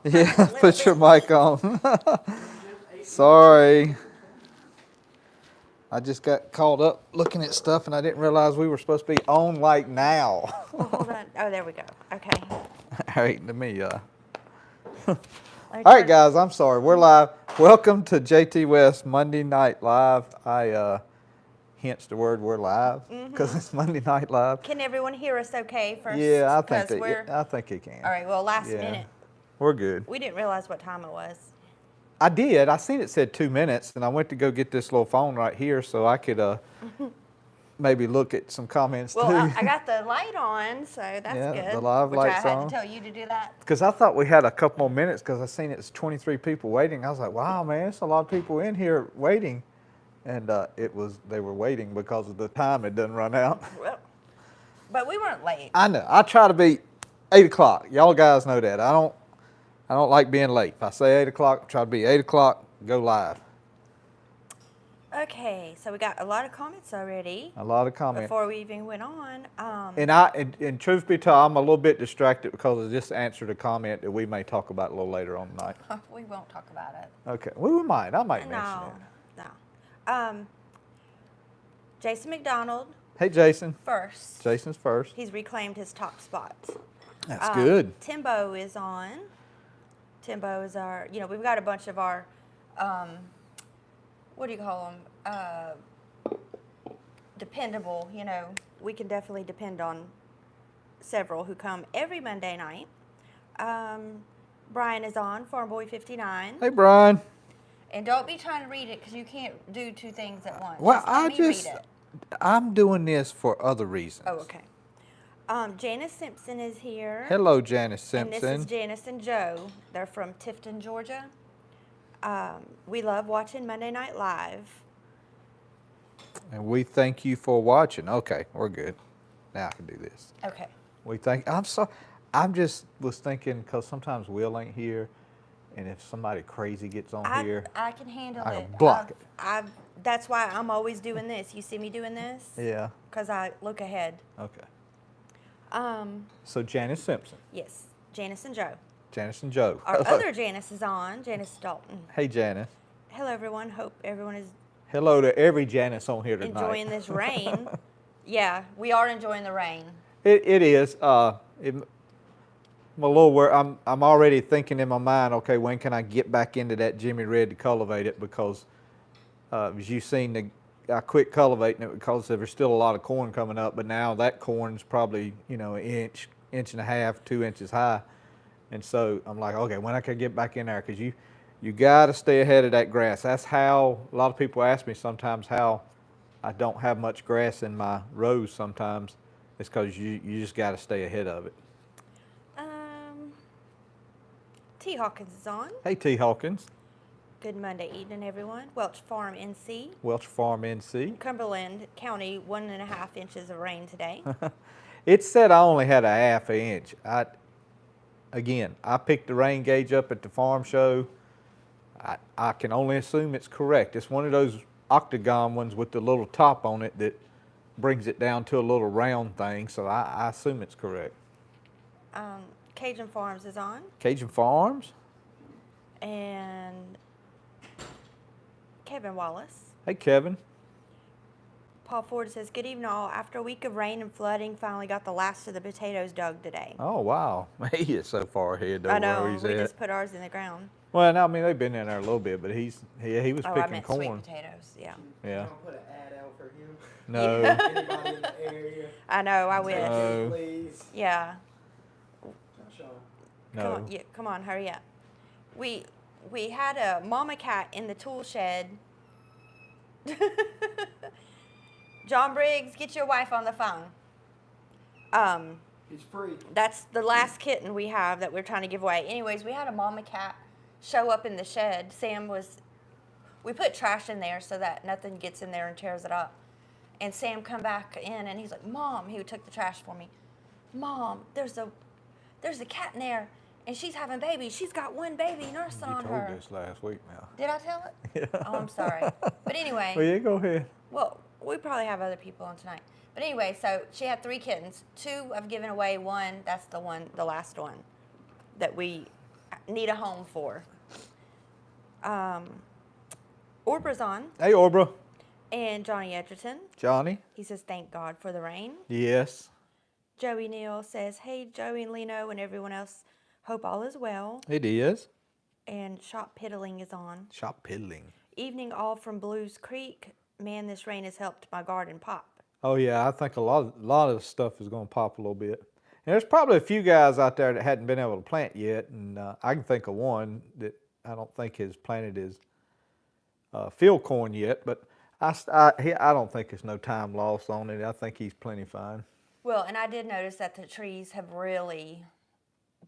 Yeah, put your mic on. Sorry. I just got caught up looking at stuff and I didn't realize we were supposed to be on like now. Well, hold on. Oh, there we go. Okay. All right, let me, Let me all right, turn- guys, I'm sorry. We're live. Welcome to Jtwes Monday Night Live. Hence the word we're live because it's Monday Night Live. Can everyone hear us okay first? Yeah, I think 'Cause I think you can. All right, well, last Yeah, minute, we're good. we didn't realize what time it was. I did. I seen it said 2 minutes, and I went to go get this little phone right here so I could maybe look at some comments Well, too. I got the light on, so that's Yeah, good. the live which I light's had on. to tell you to do that. Because I thought we had a couple more minutes because I seen it's 23 people waiting. I was like, wow, man, it's a lot of people in here waiting. And they were waiting because of the time it doesn't run out. Well, but we weren't late. I know. I try to be 8 o'clock. Y'all guys know that. I don't like being late. If I say 8 o'clock, I try to be 8 o'clock, go live. Okay, so we got a lot of comments already. A lot of comments. Before we even went on. And truth be told, I'm a little bit distracted because I just answered a comment that we may talk about a little later on tonight. We won't talk about it. Okay. Well, we might. I might mention No, it. no. Jason McDonald Hey, Jason. first. Jason's first. He's reclaimed his top spot. That's good. Timbo is on. Timbo is our, we've got a bunch of our, what do you call them? Dependable, we can definitely depend on several who come every Monday night. Brian is on, Farm Boy 59. Hey, Brian. And don't be trying to read it because you can't do two things at once. Well, Let me read it. I'm doing this for other reasons. Oh, okay. Janice Simpson is here. Hello, Janice Simpson. And this is Janice and Joe. They're from Tifton, Georgia. We love watching Monday Night Live. And we thank you for watching. Okay, we're good. Now I can do this. Okay. I'm just was thinking because sometimes Will ain't here, and if somebody crazy gets on here, I can handle I it. can block it. That's why I'm always doing this. You see me doing this? Yeah. Because I look ahead. Okay. So Janice Simpson. Yes, Janice and Joe. Janice and Joe. Our other Janice is on, Janice Dalton. Hey, Janice. Hello, everyone. Hope everyone is Hello to every Janice on here tonight. enjoying this rain. Yeah, we are enjoying the rain. It is. I'm a little worried. I'm already thinking in my mind, okay, when can I get back into that Jimmy Red to cultivate it? Because as you've seen, I quit cultivating it because there was still a lot of corn coming up, but now that corn's probably, an inch and a half, 2 inches high. And so I'm like, okay, when I can get back in there? Because you got to stay ahead of that grass. That's how a lot of people ask me sometimes how I don't have much grass in my rows sometimes. It's because you just got to stay ahead of it. T. Hawkins is on. Hey, T. Hawkins. Good Monday evening, everyone. Welch Farm, NC. Welch Farm, NC. Cumberland County, 1.5 inches of rain today. It said I only had a ½ inch. I picked the rain gauge up at the farm show. I can only assume it's correct. It's one of those octagon ones with the little top on it that brings it down to a little round thing, so I assume it's correct. Cajun Farms is on. Cajun Farms. And Kevin Wallace. Hey, Kevin. Paul Ford says, good evening all. After a week of rain and flooding, finally got the last of the potatoes dug today. Oh, wow. He is so far ahead, though, I know. where he's We at. just put ours in the ground. Well, no, I mean, they've been in there a little bit, but he was I picking meant corn. sweet potatoes, yeah. Yeah. Put an ad out for him. No. Anybody in the area? I know, I wish. No. Please. Yeah. Show 'em. No. Come on, hurry up. We had a mama cat in the tool shed. John Briggs, get your wife on the phone. He's free. That's the last kitten we have that we're trying to give away. Anyways, we had a mama cat show up in the shed. We put trash in there so that nothing gets in there and tears it up. And Sam come back in and he's like, Mom, he took the trash for me. Mom, there's a cat in there and she's having babies. She's got one baby nursing on her. You told this last week now. Did I tell it? Yeah. Oh, I'm sorry. But anyway. Well, yeah, go ahead. Well, we probably have other people on tonight. But anyway, so she had 3 kittens. 2 I've given away. 1, that's the last one that we need a home for. Orbra's on, Hey, Orbra. and Johnny Edgerton. Johnny. He says, thank God for the rain. Yes. Joey Neal says, hey, Joey and Leno and everyone else, hope all is well. It is. And Shop Piddling is on. Shop piddling. Evening all from Blues Creek. Man, this rain has helped my garden pop. Oh yeah, I think a lot of stuff is going to pop a little bit. And there's probably a few guys out there that hadn't been able to plant yet, and I can think of one that I don't think has planted his field corn yet. But I don't think there's no time lost on it. I think he's plenty fine. Well, and I did notice that the trees have really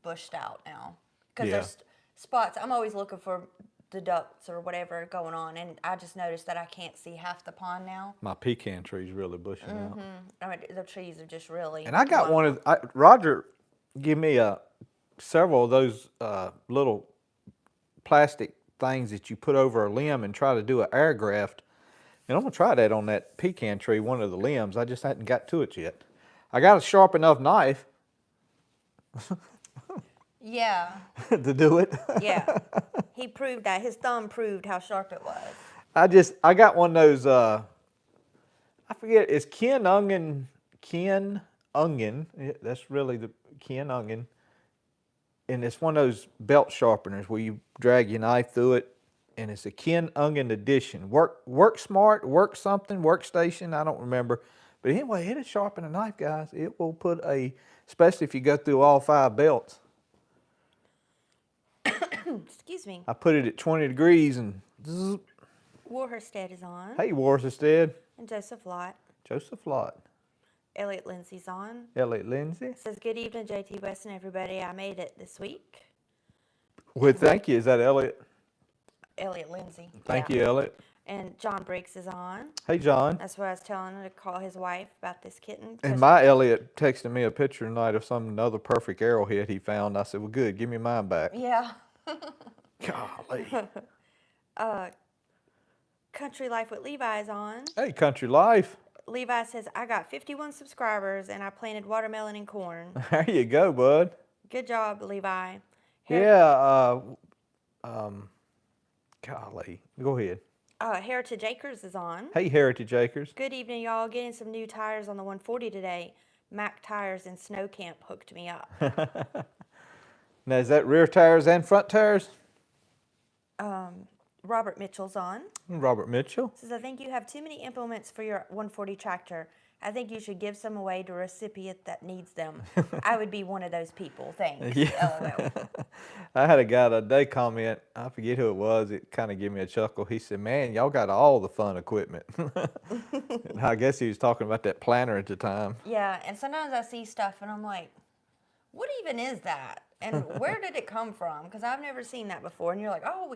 bushed out now. Because Yeah. there's spots, I'm always looking for the ducks or whatever going on, and I just noticed that I can't see half the pond now. My pecan tree's really bushing out. I mean, the trees are just really. And I got blown. Roger give me several of those little plastic things that you put over a limb and try to do an air graft. And I'm going to try that on that pecan tree, one of the limbs. I just hadn't got to it yet. I got a sharp enough knife Yeah, to do it. yeah. He proved that. His thumb proved how sharp it was. I got one of those, I forget, it's Ken Onion. That's really the Ken Onion. And it's one of those belt sharpeners where you drag your knife through it. And it's a Ken Onion edition. Work Smart, Work something, Workstation, I don't remember. But anyway, it'll sharpen a knife, guys. It will especially if you go through all 5 belts. Excuse me. I put it at 20 degrees and zzz. Warherstead is on. Hey, Worcester, And Joseph Lott. Joseph Lott, Elliot Lindsay's on. Elliot Lindsay. Says, good evening, Jtwes and everybody. I made it this week. Well, thank you. Is that Elliot? Elliot Lindsay. Thank Yeah. you, Elliot. And John Briggs is on. Hey, John. That's what I was telling him to call his wife about this kitten. And 'cause- my Elliot texted me a picture tonight of another perfect arrowhead he found. I said, well, good. Give me mine back. Yeah. Golly. Country Life with Levi is on. Hey, Country Life. Levi says, I got 51 subscribers and I planted watermelon and corn. There you go, bud. Good job, Levi. Yeah. Golly. Go ahead. Heritage Acres is on. Hey, Heritage Acres. Good evening, y'all. Getting some new tires on the 140 today. Mac Tires in Snow Camp hooked me up. Now, is that rear tires and front tires? Robert Mitchell's on. Robert Mitchell. Says, I think you have too many implements for your 140 tractor. I think you should give some away to a recipient that needs them. I would be one of those people. Thanks. Yeah. LOL. I had a guy the other day comment, I forget who it was, it kind of gave me a chuckle. He said, man, y'all got all the fun equipment. And I guess he was talking about that planter at the time. Yeah, and sometimes I see stuff and I'm like, what even is that? And where did it come from? Because I've never seen that before. And you're like, oh,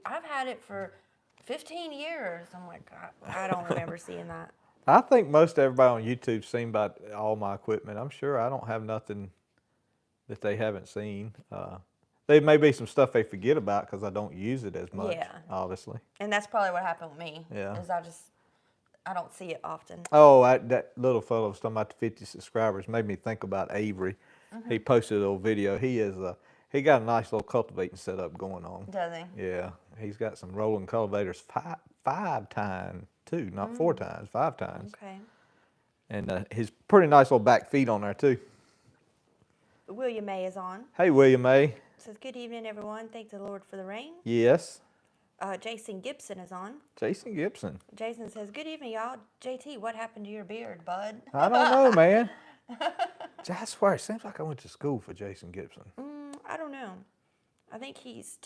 I've had it for 15 years. I'm like, I don't remember seeing that. I think most everybody on YouTube's seen about all my equipment. I'm sure I don't have nothing that they haven't seen. There may be some stuff they forget about because I don't use it as much, Yeah. obviously. And that's probably what happened with me. Yeah. Is I don't see it often. Oh, that little fellow was talking about the 50 subscribers made me think about Avery. He posted a little video. He got a nice little cultivating setup going on. Does he? Yeah, he's got some rolling cultivators five times too, not 4 times, 5 times. Okay. And his pretty nice little back feet on there too. William May is on. Hey, William A. Says, good evening, everyone. Thank the Lord for the rain. Yes. Jason Gibson is on. Jason Gibson. Jason says, good evening, y'all. JT, what happened to your beard, bud? I don't know, man. I swear, it seems like I went to school for Jason Gibson. I don't know. I think he's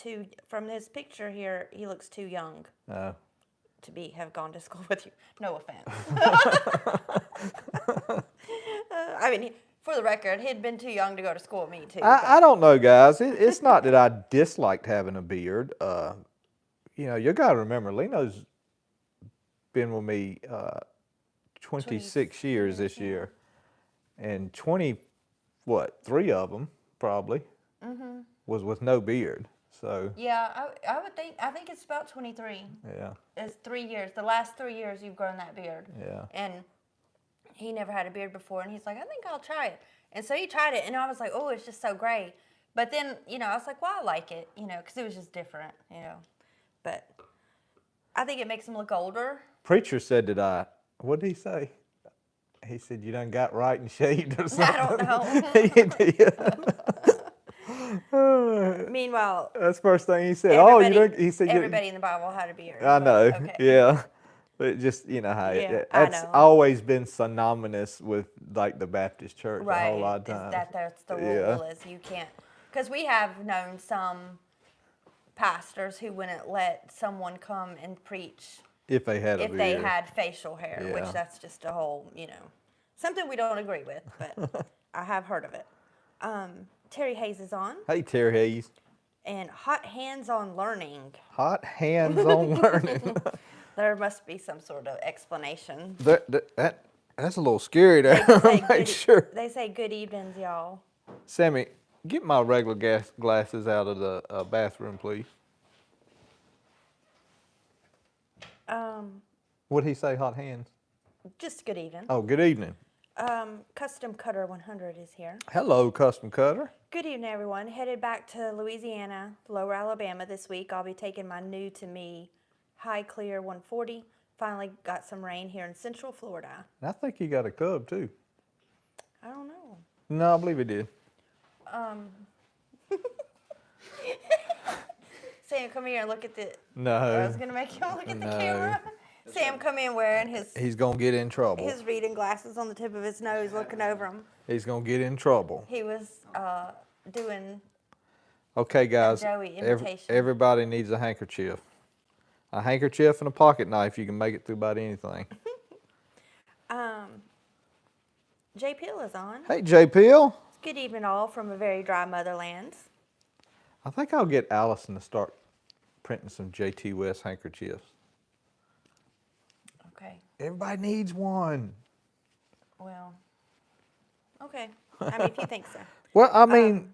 from this picture here, he looks too young to have gone to school with you. No offense. I mean, for the record, he'd been too young to go to school with me, too. I don't know, guys. It's not that I disliked having a beard. You got to remember, Leno's been with me 26 years this year. And 3 of them probably was with no beard. So Yeah, I think it's about 23. yeah, It's 3 years. The last 3 years you've grown that beard. yeah. And he never had a beard before, and he's like, I think I'll try it. And so he tried it, and I was like, oh, it's just so gray. But then, I was like, well, I like it, because it was just different, But I think it makes them look older. Preacher said that what did he say? He said you done got right and shaved or something. I don't know. Meanwhile, That's the first thing he said. Oh, you don't. He said everybody in the Bible had a beard. I know. Okay. Yeah. But just how Yeah, I that's know. always been synonymous with like the Baptist church Right. a whole lot of Is times. that's the Yeah. rule is you can't, because we have known some pastors who wouldn't let someone come and preach If they had a if beard. they had facial hair, Yeah. which that's just a whole, something we don't agree with, but I have heard of it. Terry Hayes is on, Hey, Terry Hayes. and hot hands on learning. Hot hands on learning. There must be some sort of explanation. That's a little scary They there. just say Make good, sure. they say good evenings, y'all. Sammy, get my regular glasses out of the bathroom, please. What'd he say, hot hands? Just good evening. Oh, good evening. Custom Cutter 100 is here. Hello, Custom Cutter. Good evening, everyone. Headed back to Louisiana, Lower Alabama this week. I'll be taking my new to me High Clear 140. Finally got some rain here in Central Florida. And I think he got a cub, too. I don't know. No, I believe he did. Sam, come here and look at the. No. I was gonna make him look at the No. camera. Sam, come in wearing He's going to get in trouble. his reading glasses on the tip of his nose, looking over him. He's going to get in trouble. He was doing. Okay, guys. Joey imitation. Everybody needs a handkerchief. A handkerchief and a pocket knife. You can make it through about anything. Jay Peel is on. Hey, J. Peel. Good evening, all from a very dry motherland. I think I'll get Allison to start printing some Jtwes handkerchiefs. Okay. Everybody needs one. Well. Okay. I mean, if you think so. Well, I mean,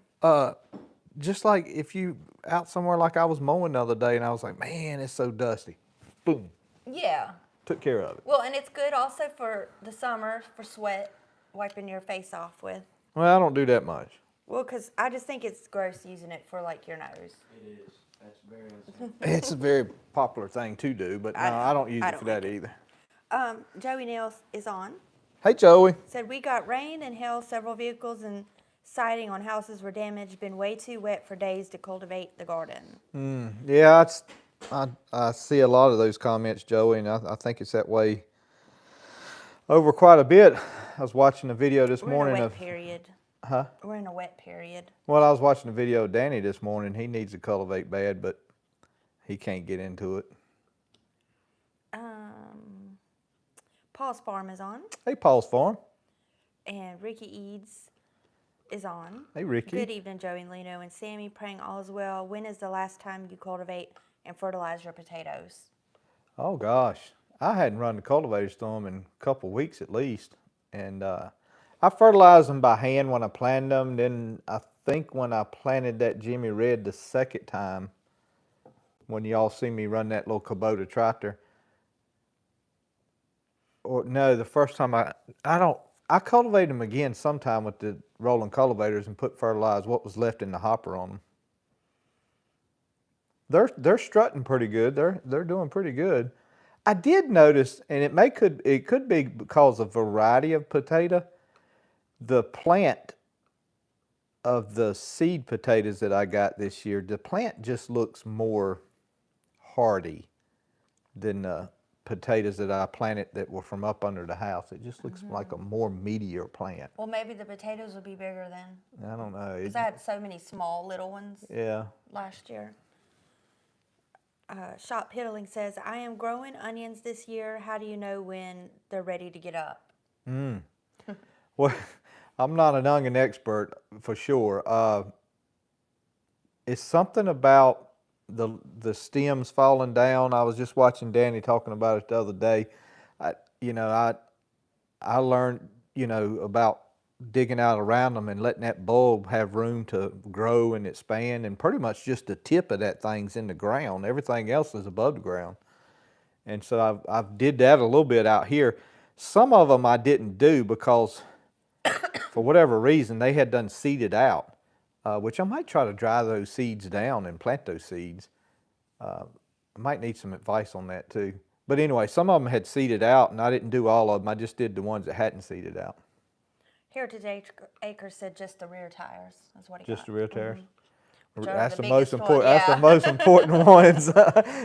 just like if you out somewhere like I was mowing the other day and I was like, man, it's so dusty. Boom. Yeah. Took care of it. Well, and it's good also for the summer, for sweat, wiping your face off with. Well, I don't do that much. Well, because I just think it's gross using it for, like, your nose. It is. That's very unsafe. It's a very popular thing to do, but no, I don't use it for that either. Joey Nails is on. Hey, Joey. Said, we got rain and hail. Several vehicles and siding on houses were damaged. Been way too wet for days to cultivate the garden. Yeah, I see a lot of those comments, Joey, and I think it's that way over quite a bit. I was watching a video this morning We're in a of... wet period. Huh? We're in a wet period. Well, I was watching a video of Danny this morning. He needs to cultivate bad, but he can't get into it. Paul's Farm is on. Hey, Paul's Farm. And Ricky Eads is on. Hey, Ricky. Good evening, Joey and Lino and Sammy. Praying all is well. When is the last time you cultivate and fertilize your potatoes? Oh, gosh. I hadn't run the cultivators through them in a couple of weeks at least. And I fertilized them by hand when I planted them. Then I think when I planted that Jimmy Red the second time, when y'all see me run that little Kubota tractor, or no, the first time I cultivated them again sometime with the rolling cultivators and fertilized what was left in the hopper on them. They're strutting pretty good. They're doing pretty good. I did notice, and it could be because of variety of potato. The plant of the seed potatoes that I got this year, the plant just looks more hardy than the potatoes that I planted that were from up under the house. It just looks like a more meatier plant. Well, maybe the potatoes will be bigger then. I don't know. Because I had so many small little ones Yeah. last year. Shop Piddling says, I am growing onions this year. How do you know when they're ready to get up? Well, I'm not an onion expert for sure. It's something about the stems falling down. I was just watching Danny talking about it the other day. I learned, about digging out around them and letting that bulb have room to grow and expand, and pretty much just the tip of that thing's in the ground. Everything else is above the ground. And so I've did that a little bit out here. Some of them I didn't do because for whatever reason they had done seeded out. which I might try to dry those seeds down and plant those seeds. I might need some advice on that too. But anyway, some of them had seeded out, and I didn't do all of them. I just did the ones that hadn't seeded out. Heritage Acres said just the rear tires. That's what he got. Just the rear tires. Joe, That's the the most biggest one, important. That's yeah. the most important ones.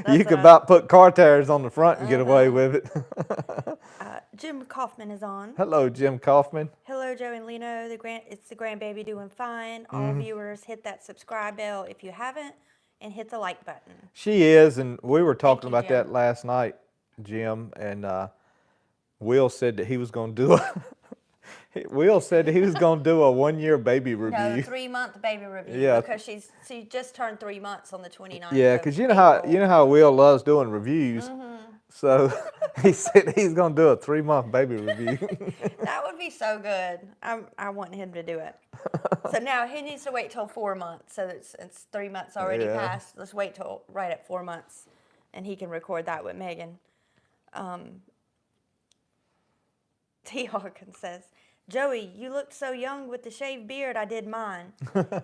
You could about put car tires on the front and get away with it. Jim Kaufman is on. Hello, Jim Kaufman. Hello, Joe and Lino. It's the grandbaby doing fine. All viewers, hit that subscribe bell if you haven't, and hit the like button. She is, and we were talking you, about that Jim. last night, Jim, and Will said that he was going to do a. Will said he was going to do a 1-year baby No, review. 3-month baby review. Yeah. Because she just turned 3 months on the 29th. Yeah, because you know how Will loves doing reviews. So he said he's going to do a 3-month baby review. That would be so good. I want him to do it. So now he needs to wait till 4 months. So it's 3 months already Yeah. passed. Let's wait till right at 4 months, and he can record that with Megan. T. Hawkins says, Joey, you looked so young with the shaved beard. I did mine.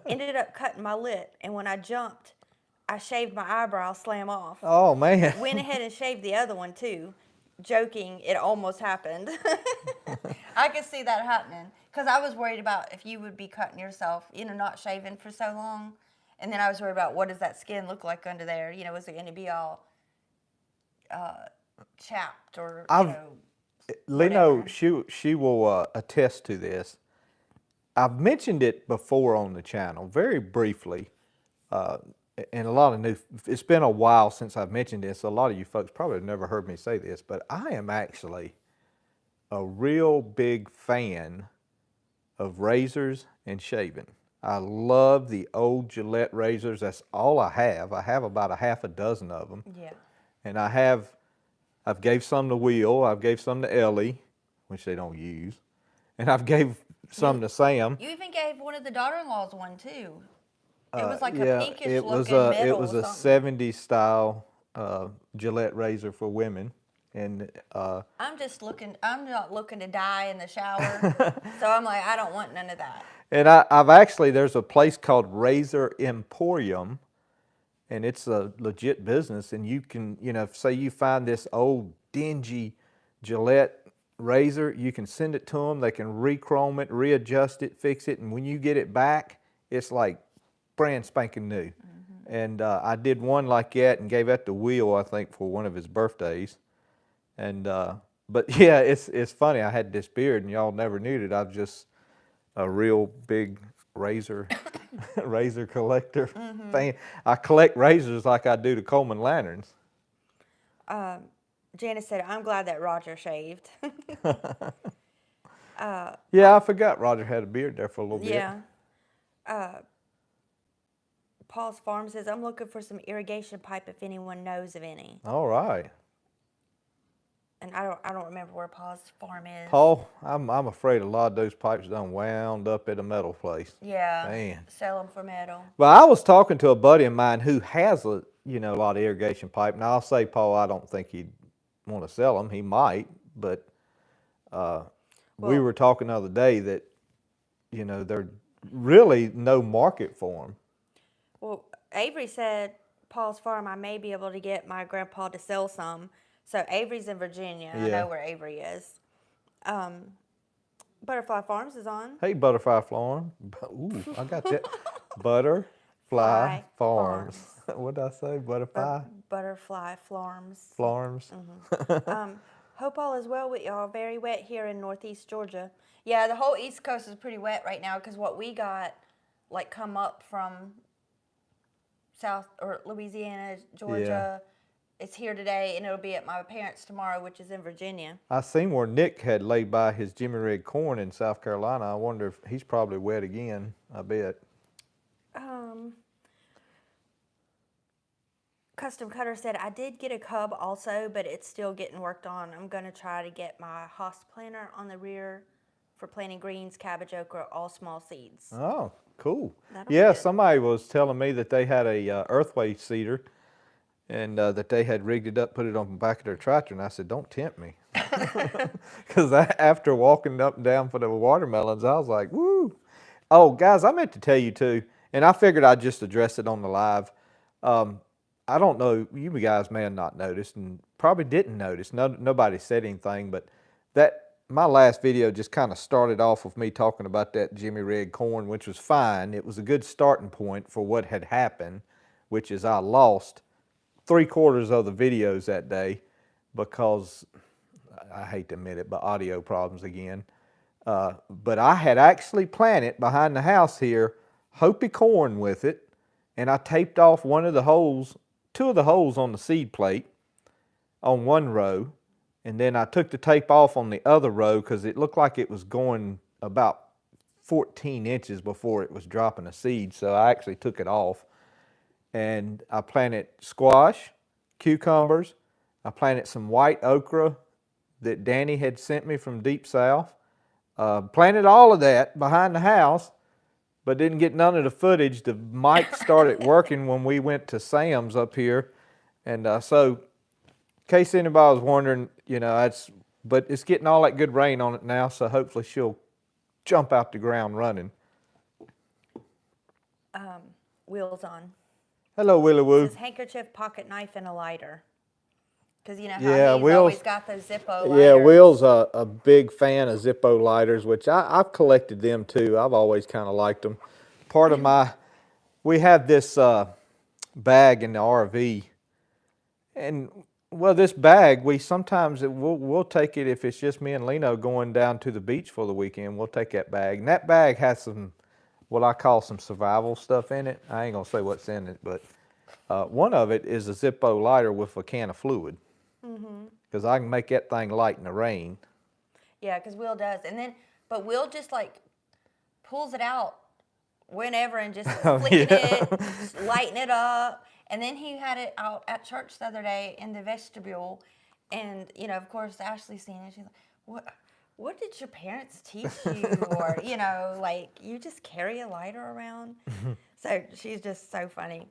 Ended up cutting my lip, and when I jumped, I shaved my eyebrow slam off. Oh man. Went ahead and shaved the other one too. Joking, it almost happened. I could see that happening because I was worried about if you would be cutting yourself, not shaving for so long. And then I was worried about what does that skin look like under there? Is it going to be all chapped or, Lino, she will attest to this. I've mentioned it before on the channel, very briefly, and a lot of it's been a while since I've mentioned this. A lot of you folks probably have never heard me say this, but I am actually a real big fan of razors and shaving. I love the old Gillette razors. That's all I have. I have about a half a dozen of them. Yeah. And I've gave some to Will, I've gave some to Ellie, which they don't use, and I've gave some to Sam. You even gave one of the daughter-in-laws one too. It was like a pinkish it was looking a metal it was or a something. 70s style Gillette razor for women, and I'm not looking to die in the shower. So I'm like, I don't want none of that. and I've actually, there's a place called Razor Emporium, and it's a legit business, and you can, say you find this old dingy Gillette razor, you can send it to them, they can re-chrome it, readjust it, fix it, and when you get it back, it's like brand spanking new. And I did one like that and gave that to Will, I think, for one of his birthdays. And but yeah, it's funny, I had this beard and y'all never knew it. I'm just a real big razor razor collector fan. I collect razors like I do the Coleman lanterns. Janice said, I'm glad that Roger shaved. Yeah, I forgot Roger had a beard there for a little bit. Yeah. Paul's Farm says, I'm looking for some irrigation pipe if anyone knows of any. All right. And I don't remember where Paul's Farm is. Paul, I'm afraid a lot of those pipes done wound up at a metal place. Yeah. Man. Sell them for metal. Well, I was talking to a buddy of mine who has a lot of irrigation pipe. Now I'll say, Paul, I don't think he'd want to sell them. He might, but we were talking the other day that there's really no market for them. Well, Avery said, Paul's Farm, I may be able to get my grandpa to sell some. So Avery's in Virginia. Yeah. I know where Avery is. Butterfly Farms is on. Hey, Butterfly Farm. Ooh, I got that. Butterfly Farms. What did I say? Butterfly? Butterfly Farms. Farms. Hope all is well with y'all. Very wet here in northeast Georgia. Yeah, the whole East Coast is pretty wet right now because what we got, come up from South or Louisiana, Georgia, it's here today, and it'll be at my parents' tomorrow, which is in Virginia. I seen where Nick had laid by his Jimmy Red corn in South Carolina. I wonder if he's probably wet again. I bet. Custom Cutter said, I did get a cub also, but it's still getting worked on. I'm going to try to get my Haas planter on the rear for planting greens, cabbage, okra, all small seeds. Oh, cool. That'll be Yeah, good. somebody was telling me that they had a earthway seeder and that they had rigged it up, put it on the back of their tractor, and I said, don't tempt me. Because after walking up and down for the watermelons, I was like, woo. Oh, guys, I meant to tell you too, And I figured I'd just address it on the live. I don't know, you guys may have not noticed and probably didn't notice. Nobody said anything, but my last video just kind of started off with me talking about that Jimmy Red corn, which was fine. It was a good starting point for what had happened, which is I lost 3/4 of the videos that day because, I hate to admit it, but audio problems again. But I had actually planted behind the house here Hopi corn with it, and I taped off one of the holes, 2 of the holes on the seed plate on one row, and then I took the tape off on the other row because it looked like it was going about 14 inches before it was dropping a seed, so I actually took it off. And I planted squash, cucumbers, I planted some white okra that Danny had sent me from Deep South. Planted all of that behind the house, but didn't get none of the footage. The mic started working when we went to Sam's up here. And so, in case anybody was wondering, but it's getting all that good rain on it now, so hopefully she'll jump out the ground running. Wheels on. Hello, Willy Woo. It says handkerchief, pocket knife, and a lighter. Because you know how he's Will's always got those Zippo lighters. Yeah, Will's a big fan of Zippo lighters, which I've collected them too. I've always kind of liked them. Part of we have this bag in the RV, and well, this bag, we'll take it if it's just me and Leno going down to the beach for the weekend. We'll take that bag, and that bag has some, what I call some survival stuff in it. I ain't gonna say what's in it, but one of it is a Zippo lighter with a can of fluid. Because I can make that thing light in the rain. Yeah, because Will does. But Will just like pulls it out whenever and just flicking it, lighting it up. And then he had it out at church the other day in the vestibule. And, of course, Ashley's seen it. She's like, what did your parents teach you? Or, like, you just carry a lighter around. So she's just so funny.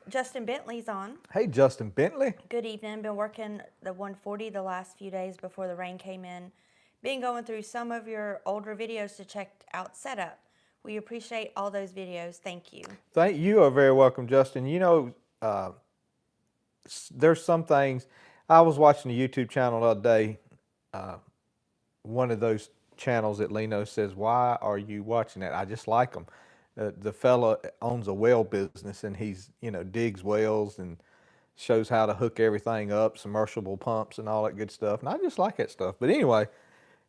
Justin Bentley's on. Hey, Justin Bentley. Good evening. Been working the 140 the last few days before the rain came in. Been going through some of your older videos to check out setup. We appreciate all those videos. Thank you. You are very welcome, Justin. There's some things. I was watching a YouTube channel the other day. One of those channels that Leno says, "Why are you watching that?" I just like them. The fella owns a well business, and he's, digs wells and shows how to hook everything up, submersible pumps and all that good stuff. And I just like that stuff. But anyway,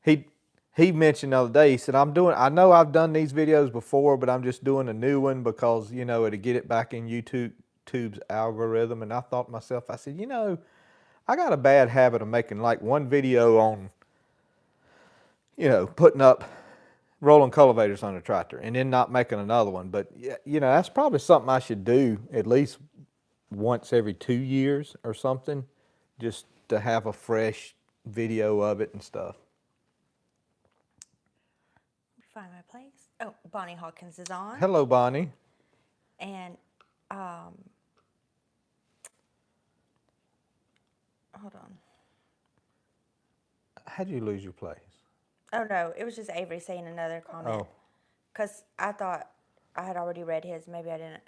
he mentioned the other day, he said, I know I've done these videos before, but I'm just doing a new one because, to get it back in YouTube's algorithm. And I thought to myself, I said, I got a bad habit of making like one video on, putting up rolling cultivators on a tractor and then not making another one. But that's probably something I should do at least once every 2 years or something, just to have a fresh video of it and stuff. Find my place. Oh, Bonnie Hawkins is on. Hello, Bonnie. And hold on. How'd you lose your place? Oh, no, it was just Avery saying another comment. Oh. Because I thought I had already read his. Maybe I didn't.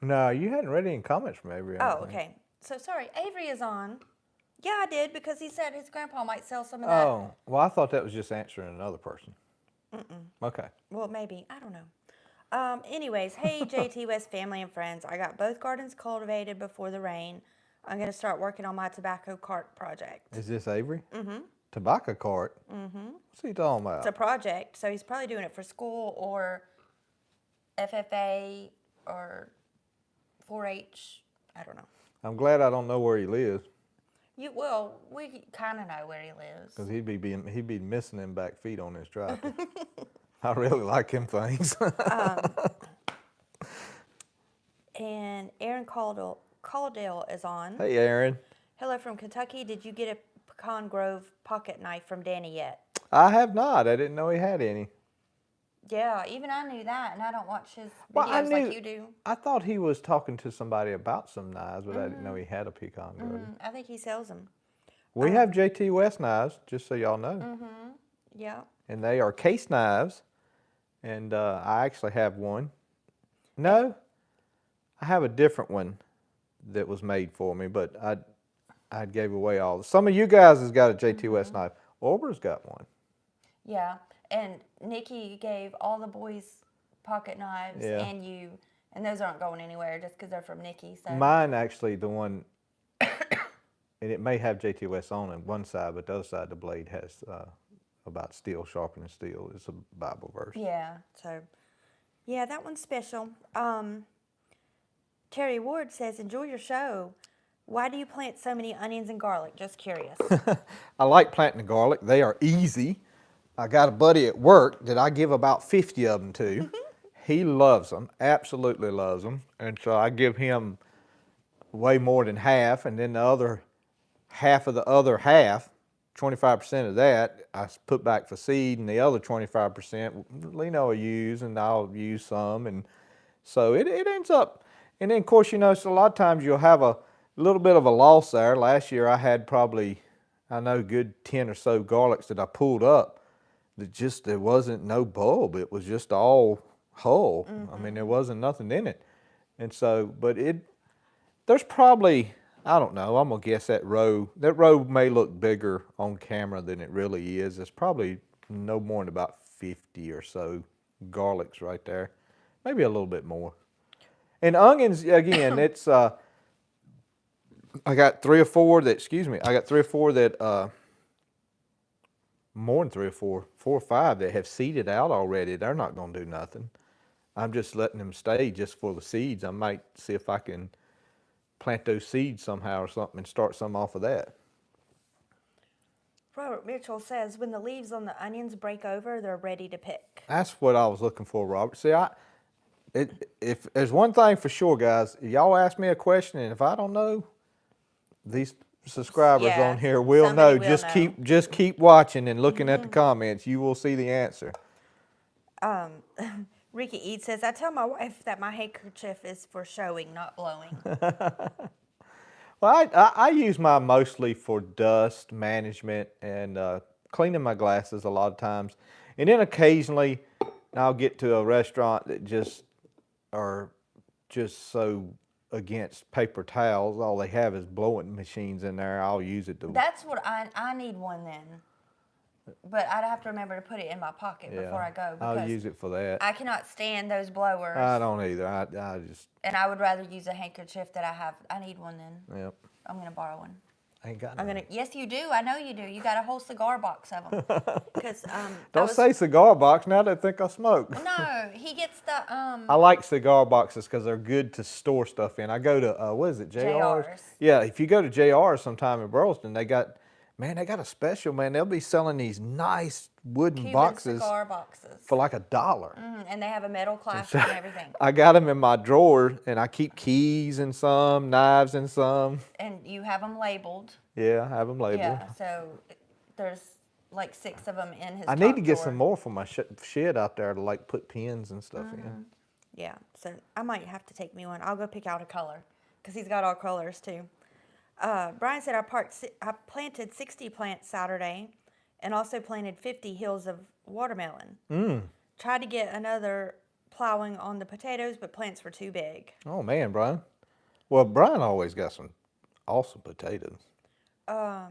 No, you hadn't read any comments from Avery. Oh, okay. So, sorry, Avery is on. Yeah, I did, because he said his grandpa might sell some of that. Oh, well, I thought that was just answering another person. Okay. Well, maybe. I don't know. Anyways, hey, Jtwes family and friends. I got both gardens cultivated before the rain. I'm going to start working on my tobacco cart project. Is this Avery? Mm-hmm. Tobacco cart? Mm-hmm. What's he talking about? It's a project, so he's probably doing it for school or FFA or 4-H. I don't know. I'm glad I don't know where he lives. We kind of know where he lives. Because he'd be missing them back feet on his tractor. I really like him things. And Aaron Caldell is on. Hey, Aaron. Hello from Kentucky. Did you get a Pecan Grove pocket knife from Danny yet? I have not. I didn't know he had any. Yeah, even I knew that, and I don't watch his videos like you do. I thought he was talking to somebody about some knives, but I didn't know he had a Pecan Grove. I think he sells them. We have Jtwes knives, just so y'all know. Yeah. And they are case knives, And I actually have one. No, I have a different one that was made for me, but I gave away all. Some of you guys has got a Jtwes knife. Orber's got one. Yeah, and Nikki gave all the boys pocket knives, Yeah. and you, and those aren't going anywhere just because they're from Nikki. So Mine actually, the one, and it may have Jtwes on one side, but the other side of the blade has about steel sharpening steel. It's a Bible verse. yeah, so yeah, that one's special. Terry Ward says, "Enjoy your show. Why do you plant so many onions and garlic? Just curious." I like planting the garlic. They are easy. I got a buddy at work that I give about 50 of them to. He loves them, absolutely loves them. And so I give him way more than half, and then the other half of the other half, 25% of that, I put back for seed, and the other 25%, Lino will use, and I'll use some. And so it ends up, and then of course, you know, so a lot of times you'll have a little bit of a loss there. Last year I had probably, I know, good 10 or so garlics that I pulled up that just, there wasn't no bulb. It was just all hull. I mean, there wasn't nothing in it. And so, but there's probably, I don't know, I'm gonna guess that row may look bigger on camera than it really is. It's probably no more than about 50 or so garlics right there. Maybe a little bit more. And onions, again, it's, I got 3 or 4 that, I got 3 or 4 that, more than 3 or 4, 4 or 5 that have seeded out already. They're not gonna do nothing. I'm just letting them stay just for the seeds. I might see if I can plant those seeds somehow or something and start some off of that. Robert Mitchell says, "When the leaves on the onions break over, they're ready to pick." That's what I was looking for, Robert. See, if there's one thing for sure, guys, y'all ask me a question, and if I don't know, these subscribers Yeah, on here will somebody know. will know. Just keep watching and looking at the comments. You will see the answer. Ricky Ead says, "I tell my wife that my handkerchief is for showing, not blowing." Well, I use mine mostly for dust management and cleaning my glasses a lot of times. And then occasionally I'll get to a restaurant that just are just so against paper towels. All they have is blowing machines in there. I'll use it to. That's what I need one then. But I'd have to remember to put it in my pocket before I go, because I'll use it for that. I cannot stand those blowers. I don't either. I just. And I would rather use a handkerchief that I have. I need one then. Yep. I'm going to borrow one. I ain't got I'm none. gonna. Yes, you do. I know you do. You got a whole cigar box of them. Because Don't say cigar box. Now they think I smoke. No, he gets the I like cigar boxes because they're good to store stuff in. I go to what is it, JR's? JR's. Yeah, if you go to JR's sometime in Burleston, they got a special, man. They'll be selling these nice wooden Cuban boxes cigar boxes. for like $1. And they have a metal clasp and everything. I got them in my drawer, and I keep keys in some, knives in some. And you have them labeled. Yeah, I have them labeled. Yeah. So there's like 6 of them in his. I need top to get drawer. some more for my shed out there to like put pins and stuff in. Yeah, so I might have to take me one. I'll go pick out a color because he's got all colors too. Brian said I planted 60 plants Saturday and also planted 50 hills of watermelon. Tried to get another plowing on the potatoes, but plants were too big. Oh man, Brian. Well, Brian always got some awesome potatoes.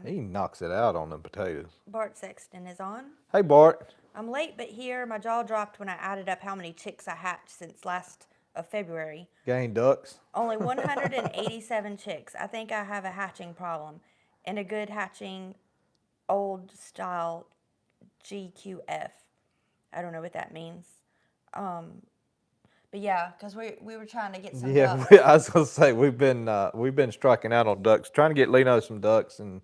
He knocks it out on them potatoes. Bart Sexton is on. Hey, Bart. I'm late, but here my jaw dropped when I added up how many chicks I hatched since last of February. Gain ducks. Only 187 chicks. I think I have a hatching problem and a good hatching old style GQF. I don't know what that means. But yeah, because we were trying to get some ducks. I was gonna say we've been striking out on ducks, trying to get Lino some ducks, and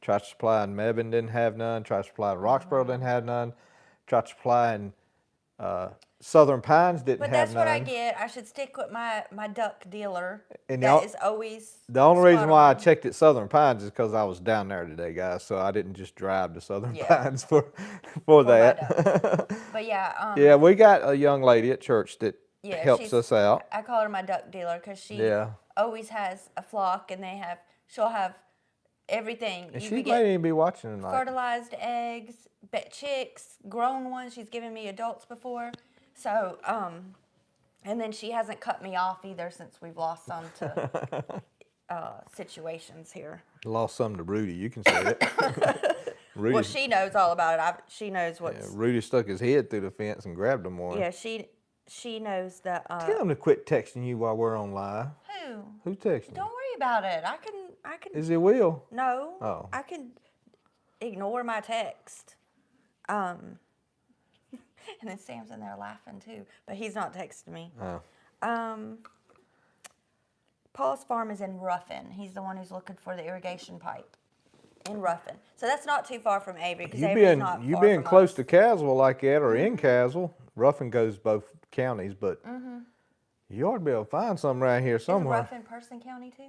Tractor Supply in Mebane didn't have none. Tractor Supply in Roxborough didn't have none. Tractor Supply in Southern Pines didn't But have that's none. what I get. I should stick with my duck dealer. And That is always. The only reason why I spot on. checked at Southern Pines is because I was down there today, guys. So I didn't just drive to Southern Yeah. Pines for my that. But yeah. Yeah, we got a young lady at church that Yeah, helps she's- us out. I call her my duck dealer because she Yeah. always has a flock, and she'll have everything. And You she could may get even be watching tonight. fertilized eggs, chicks, grown ones. She's given me adults before. So, and then she hasn't cut me off either since we've lost some to situations here. Lost some to Rudy. You can say it. Rudy, Well, she knows all about it. She knows yeah, what's. Rudy stuck his head through the fence and grabbed him one. Yeah, she knows that. Tell him to quit texting you while we're on live. Who? Who's texting? Don't worry about it. I can. Is it Will? No. Oh. I can ignore my text. And then Sam's in there laughing too, but he's not texting me. Oh. Paul's farm is in Ruffin. He's the one who's looking for the irrigation pipe in Ruffin. So that's not too far from Avery because Avery's not You far being from close us. to Caswell like that or in Caswell, Ruffin goes both counties, but you ought to be able to find something right here somewhere. Is Ruffin Person County too?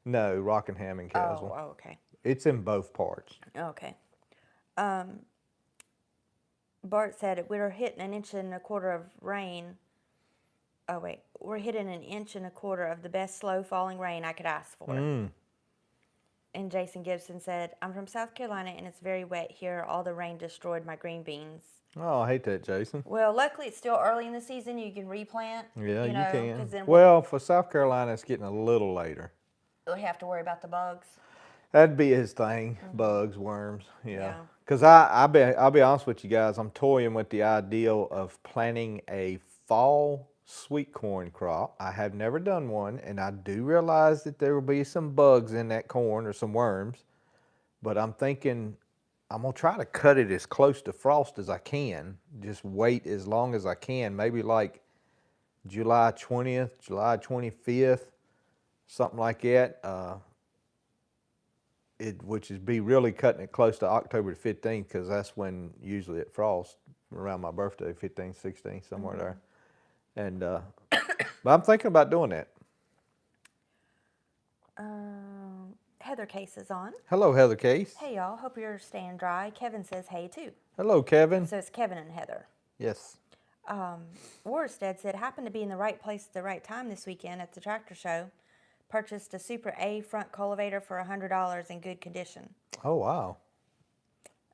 No, Rockingham and Caswell. Oh, okay. It's in both parts. Okay. Bart said we're hitting 1.25 inches of rain. Oh wait, we're hitting 1.25 inches of the best slow falling rain I could ask for. And Jason Gibson said, I'm from South Carolina and it's very wet here. All the rain destroyed my green beans. Oh, I hate that, Jason. Well, luckily it's still early in the season. You can replant. Yeah, you know, can. 'cause then Well, for South Carolina, it's getting a little later. we'll have to worry about the bugs. That'd be his thing, bugs, worms, yeah. Yeah. Because I'll be honest with you guys, I'm toying with the ideal of planting a fall sweet corn crop. I have never done one, and I do realize that there will be some bugs in that corn or some worms, but I'm thinking I'm going to try to cut it as close to frost as I can, just wait as long as I can, maybe like July 20th, July 25th, something like that. Which is be really cutting it close to October the 15th because that's when usually it frosts around my birthday, 15th, 16th, somewhere there. And but I'm thinking about doing that. Heather Case is on. Hello, Heather Case. Hey y'all, hope you're staying dry. Kevin says hey too. Hello, Kevin. So it's Kevin and Heather. Yes. Warstead said happened to be in the right place at the right time this weekend at the tractor show. Purchased a Super A front cultivator for $100 in good condition. Oh, wow.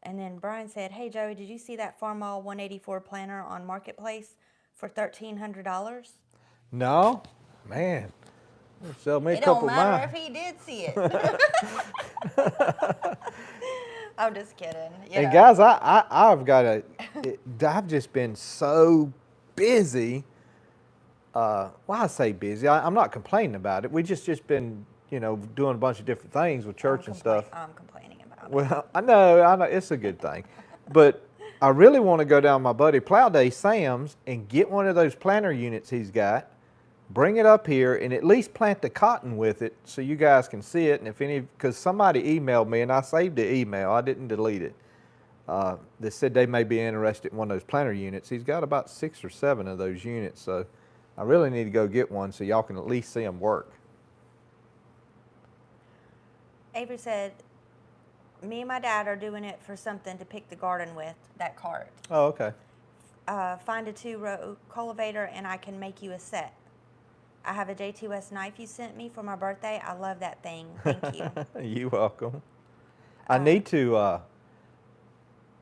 And then Brian said, hey Joey, did you see that Farmall 184 planter on Marketplace for $1,300? No? Man. Sell me a It couple don't of matter mine. if he did see it. I'm just kidding. You And know. guys, I've just been so busy. Well, I say busy. I'm not complaining about it. We just been, doing a bunch of different things with church and stuff. I'm complaining about it. Well, I know, it's a good thing. But I really want to go down my buddy Plowday Sam's and get one of those planter units he's got, bring it up here, and at least plant the cotton with it so you guys can see it. And because somebody emailed me, and I saved the email, I didn't delete it. They said they may be interested in one of those planter units. He's got about 6 or 7 of those units, so I really need to go get one so y'all can at least see them work. Avery said, me and my dad are doing it for something to pick the garden with, that cart. Oh, okay. Find a 2-row cultivator and I can make you a set. I have a Jtwes knife you sent me for my birthday. I love that thing. Thank you. You're welcome. I need to,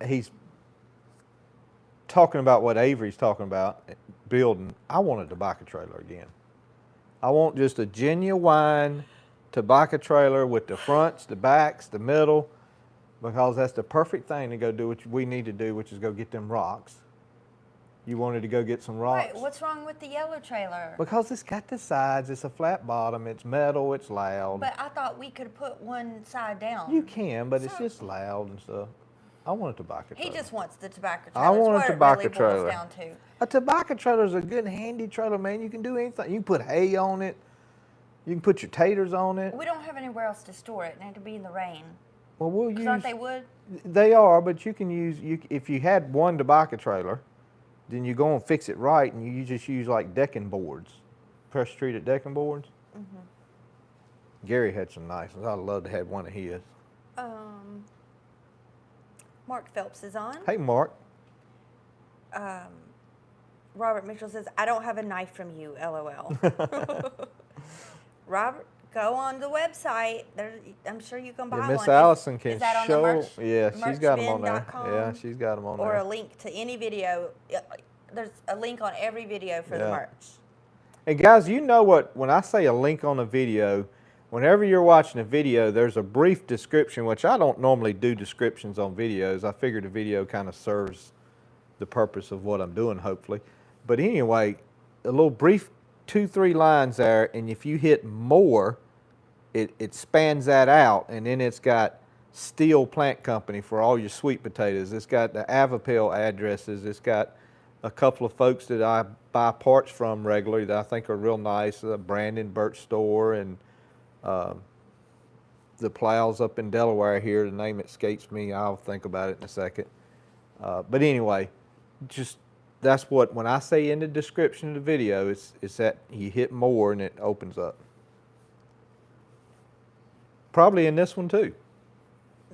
he's talking about what Avery's talking about, building. I want a tobacco trailer again. I want just a genuine tobacco trailer with the fronts, the backs, the middle, because that's the perfect thing to go do what we need to do, which is go get them rocks. You wanted to go get some rocks? Right, what's wrong with the yellow trailer? Because it's got the sides, it's a flat bottom, it's metal, it's loud. But I thought we could put one side down. You can, but it's just loud and stuff. I want a tobacco trailer. He just wants the tobacco trailer. I want a That's tobacco what it really trailer. boils down to. A tobacco trailer is a good handy trailer, man. You can do anything. You can put hay on it. You can put your taters on it. We don't have anywhere else to store it, and it could be in the rain. Well, we'll 'Cause use. aren't they wood? They are, but you can use. If you had one tobacco trailer, then you go and fix it right, and you just use like decking boards, pressure treated decking boards. Gary had some nice ones. I'd love to have one of his. Mark Phelps is on. Hey, Mark. Robert Mitchell says, I don't have a knife from you, LOL. Robert, go on the website. I'm sure you can buy Yeah, one. Miss Allison can is that on show. the merch, Yeah, she's got them on there. merchbin.com? Yeah, she's got them on Or there. a link to any video. there's a link on every video for the Yeah. merch. And guys, you know what, when I say a link on a video, whenever you're watching a video, there's a brief description, which I don't normally do descriptions on videos. I figure the video kind of serves the purpose of what I'm doing, hopefully. But anyway, a little brief 2-3 lines there, and if you hit more, it spans that out, and then it's got Steele Plant Company for all your sweet potatoes. It's got the Avipel addresses. It's got a couple of folks that I buy parts from regularly that I think are real nice. Brandon Burch store and the plows up in Delaware here. The name escapes me. I'll think about it in a second. But anyway, just that's what, when I say in the description of the video, it's that you hit more and it opens up. Probably in this one too.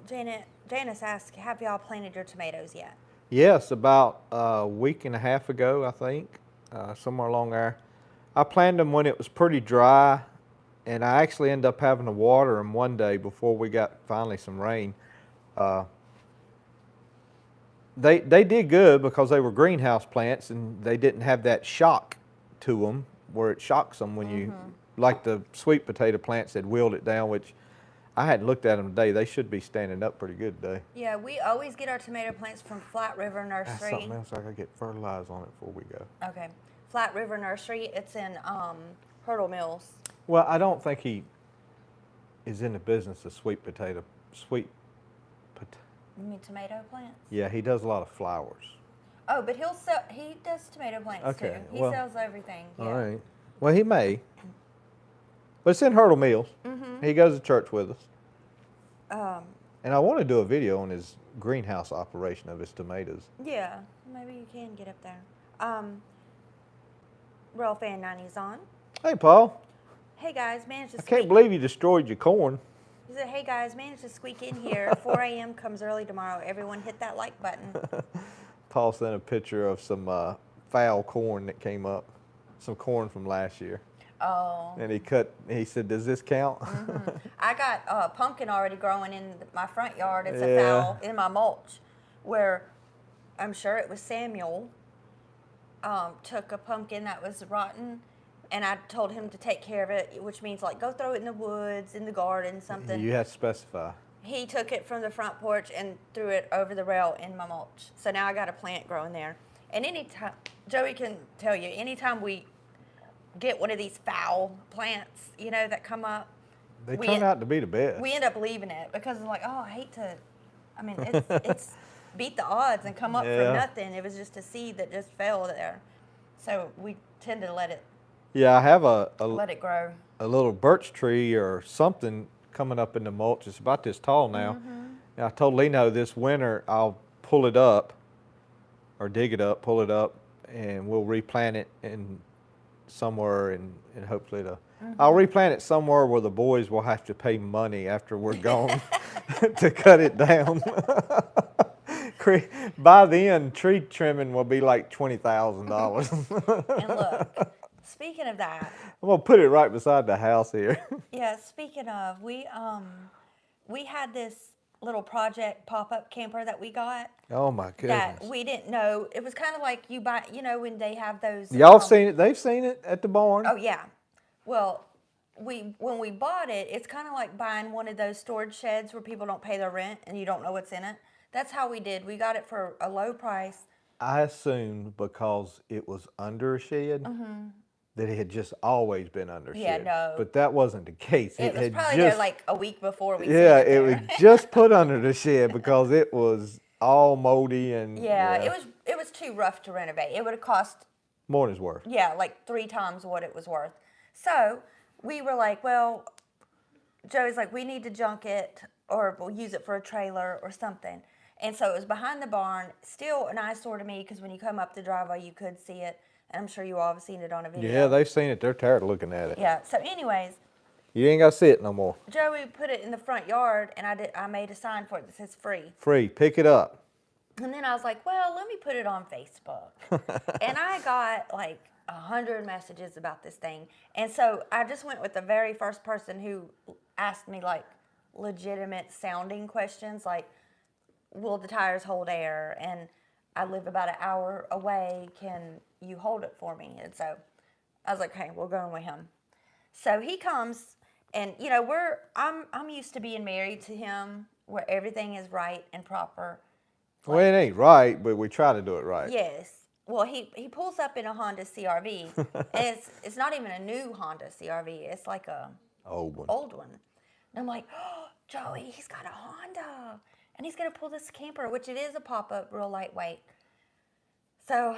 Janice asked, have y'all planted your tomatoes yet? Yes, about a week and a half ago, I think, somewhere along there. I planted them when it was pretty dry, and I actually ended up having to water them one day before we got finally some rain. They did good because they were greenhouse plants, and they didn't have that shock to them where it shocks them when you, like the sweet potato plants had wheeled it down, which I hadn't looked at them today. They should be standing up pretty good today. Yeah, we always get our tomato plants from Flat River That's Nursery. something else I gotta get fertilizer on it before we go. Okay. Flat River Nursery. It's in Hurdle Mills. Well, I don't think he is in the business of sweet. You mean tomato plants? Yeah, he does a lot of flowers. Oh, but he does tomato plants Okay, too. He well, sells everything. Yeah. All right. Well, he may. But it's in Hurdle Mills. He goes to church with us. And I want to do a video on his greenhouse operation of his tomatoes. Yeah, maybe you can get up there. Real Fan 90's on. Hey, Paul. Hey guys, managed to I can't believe you destroyed your corn. He said, hey guys, managed to squeak in here. 4 a.m. comes early tomorrow. Everyone hit that like button. Paul sent a picture of some foul corn that came up, some corn from last year. Oh. And he said, does this count? I got pumpkin already growing in my front yard. It's a Yeah. foul in my mulch, where I'm sure it was Samuel took a pumpkin that was rotten, and I told him to take care of it, which means like go throw it in the woods, in the garden, something. You have to specify. He took it from the front porch and threw it over the rail in my mulch. So now I got a plant growing there. And anytime, Joey can tell you, anytime we get one of these foul plants, you know, that come up, They turn out to be the best. we end up leaving it because it's like, oh, I hate to, I mean, it's beat the odds and come up Yeah. from nothing. It was just a seed that just fell there. So we tend to let it Yeah, I have a grow. little birch tree or something coming up in the mulch. It's about this tall now. And I told Lino this winter I'll pull it up or dig it up, pull it up, and we'll replant it in somewhere and hopefully I'll replant it somewhere where the boys will have to pay money after we're gone to cut it down. By then, tree trimming will be like $20,000. And look, speaking of that, I'm gonna put it right beside the house here. yeah, speaking of, we had this little project pop-up camper that we got Oh my that goodness! we didn't know. It was kind of like you buy, you know, when they have those. Y'all seen it? They've seen it at the barn. Oh yeah. Well, when we bought it, it's kind of like buying one of those storage sheds where people don't pay their rent and you don't know what's in it. That's how we did. We got it for a low price. I assumed because it was under a shed that it had just always been under a Yeah, shed. no. But that wasn't the case. It was had probably just, there like a week before we. yeah, sent it was there. just put under the shed because it was all moldy and Yeah, it was too rough to renovate. It would have cost more than it's worth. like 3 times what it was worth. So we were like, well, Joey's like, we need to junk it or we'll use it for a trailer or something. And so it was behind the barn, still an eyesore to me because when you come up the driveway, you could see it. And I'm sure you all have seen it on a video. Yeah, they've seen it. They're tired of looking at it. Yeah. So anyways, You ain't got to see it no more. Joey put it in the front yard and I made a sign for it that says free. Free. Pick it up. And then I was like, well, let me put it on Facebook. And I got like 100 messages about this thing. And so I just went with the very first person who asked me like legitimate sounding questions like, will the tires hold air? And I live about an hour away. Can you hold it for me? And so I was like, hey, we're going with him. So he comes, and you know, I'm used to being married to him, where everything is right and proper. Well, it ain't right, but we try to do it right. Yes. Well, he pulls up in a Honda CRV, and it's not even a new Honda CRV. It's like a Old one. old one. And I'm like, oh, Joey, he's got a Honda, and he's gonna pull this camper, which it is a pop-up, real lightweight. So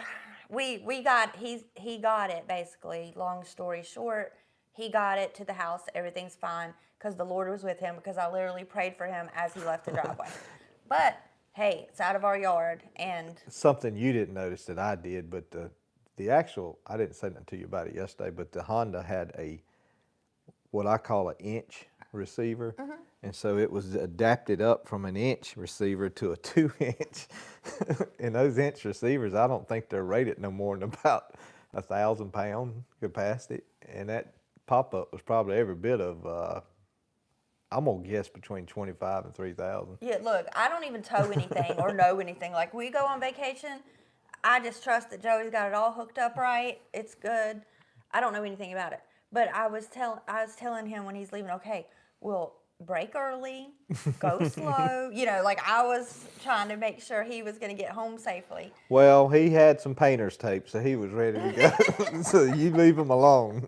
he got it basically. Long story short, he got it to the house. Everything's fine because the Lord was with him, because I literally prayed for him as he left the driveway. But hey, it's out of our yard, and Something you didn't notice that I did, but the actual, I didn't say nothing to you about it yesterday, but the Honda had what I call an inch receiver. And so it was adapted up from an inch receiver to a 2-inch. And those inch receivers, I don't think they're rated no more than about 1,000 pound capacity. And that pop-up was probably every bit of, I'm gonna guess between 25 and 3,000. yeah, look, I don't even tow anything or know anything. Like, we go on vacation, I just trust that Joey's got it all hooked up right. It's good. I don't know anything about it. But I was telling him when he's leaving, okay, we'll brake early, go slow. You know, like, I was trying to make sure he was going to get home safely. Well, he had some painter's tape, so he was ready to go. So you leave him alone.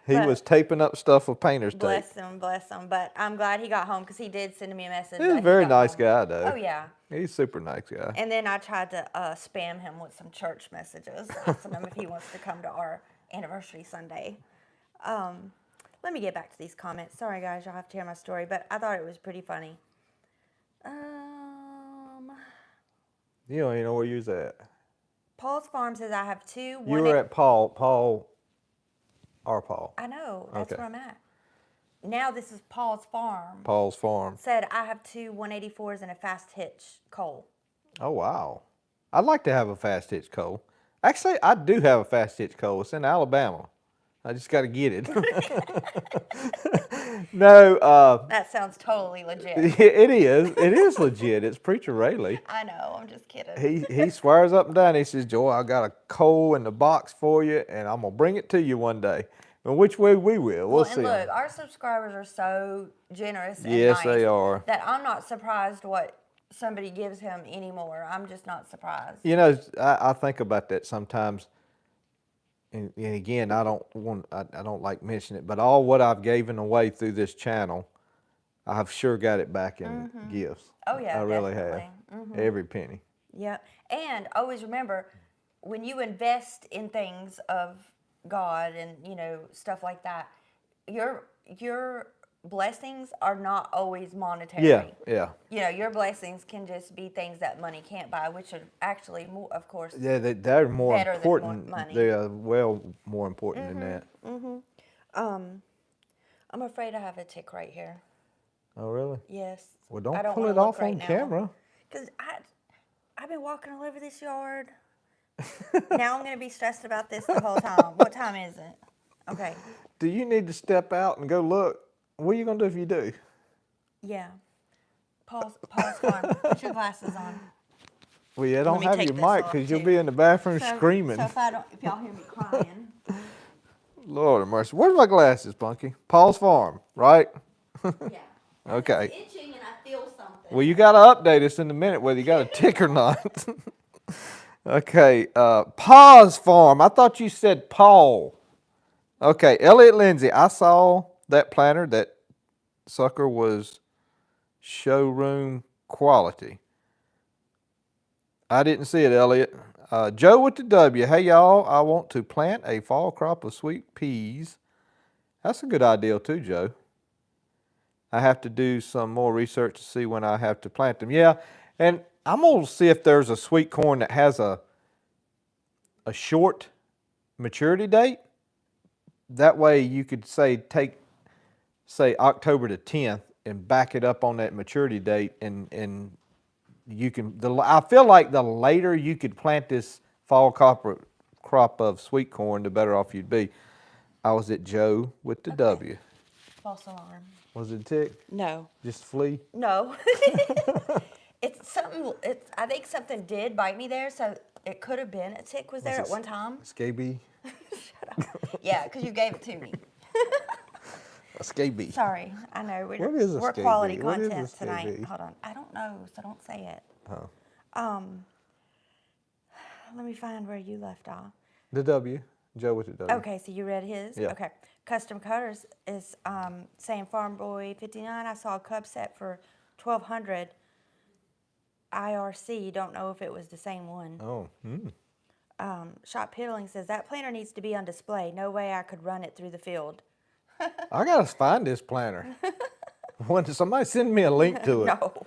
He But- was taping up stuff with painter's tape. Bless him, bless him. But I'm glad he got home, because he did send me a message. He's a that very he got nice home. guy, though. Oh, yeah. He's a super nice guy. And then I tried to spam him with some church messages, asking him if he wants to come to our anniversary Sunday. Let me get back to these comments. Sorry, guys, y'all have to hear my story, but I thought it was pretty funny. You don't even know where you was at. Paul's Farm says I have two. You were at Paul. I know, that's Okay. where I'm at. Now this is Paul's Farm. Paul's Farm. Said I have two 184s and a fast hitch coal. Oh, wow. I'd like to have a fast hitch coal. Actually, I do have a fast hitch coal. It's in Alabama. I just got to get it. No, That sounds totally legit. it is. It is legit. It's Preacher Rayleigh. I know, I'm just kidding. He swears up and down. He says, Joy, I got a coal in the box for you, and I'm going to bring it to you one day. And which way we will. We'll Well, see. and look, our subscribers are so generous and Yes, nice they are. that I'm not surprised what somebody gives him anymore. I'm just not surprised. You know, I think about that sometimes. And again, I don't like mentioning it, but all what I've given away through this channel, I've sure got it back in gifts. Oh, yeah, I really definitely. have. Every penny. Yeah. And always remember, when you invest in things of God and, you know, stuff like that, your blessings are not always monetary. Yeah. You know, your blessings can just be things that money can't buy, which are actually more, of course. Yeah, they're more Better than important. money. They are well more important than that. I'm afraid I have a tick right here. Oh, really? Yes. Well, I don't pull wanna it look off right on now. camera. Because I've been walking all over this yard. Now I'm going to be stressed about this the whole time. What time is it? Okay. Do you need to step out and go look? What are you going to do if you do? Yeah. Pause farm. Put your glasses on. Well, yeah, don't me have take your this mic off, because you'll too. be in the bathroom So screaming. if y'all hear me crying. Lord of mercy. Where's my glasses, Punky? Paul's Farm, right? Yeah. Okay. It's itching and I feel something. Well, you got to update us in a minute whether you got a tick or not. Okay. Paul's Farm. I thought you said Paul. Okay. Elliot Lindsay, I saw that planter. That sucker was showroom quality. I didn't see it, Elliot. Joe with the W. Hey, y'all. I want to plant a fall crop of sweet peas. That's a good idea, too, Joe. I have to do some more research to see when I have to plant them. Yeah, and I'm going to see if there's a sweet corn that has a short maturity date. That way you could say October the 10th and back it up on that maturity date, and you can. I feel like the later you could plant this fall crop of sweet corn, the better off you'd be. I was at Joe with the W. False alarm. Was it a tick? No. Just flee? No. It's I think something did bite me there, so it could have been a tick was there at one time. Scaby? Yeah, because you gave it to me. A scaby. Sorry, I know What is a we're scaby? quality What is a content tonight. scaby? Hold on, I don't know, so don't say it. Oh. Let me find where you left off. The W. Joe with the W. Okay, so you read his? Yeah. Okay. Custom Cutters is saying Farm Boy 59. I saw a cub set for 1,200 IRC. Don't know if it was the same one. Oh. Shop Piddling says that planter needs to be on display. No way I could run it through the field. I gotta find this planter. When somebody send me a link to it. No.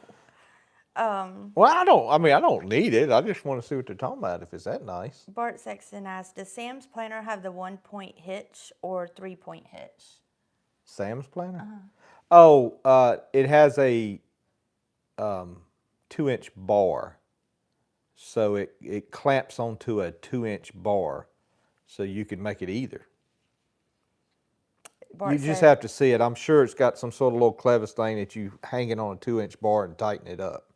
Well, I don't need it. I just want to see what they're talking about. If it's that nice. Bart Sexton asks, does Sam's planter have the 1-point hitch or 3-point hitch? Sam's planter. Oh, it has a 2-inch bar, so it clamps onto a 2-inch bar, so you can make it either. Bart You just said- have to see it. I'm sure it's got some sort of little clevis thing that you hang it on a 2-inch bar and tighten it up.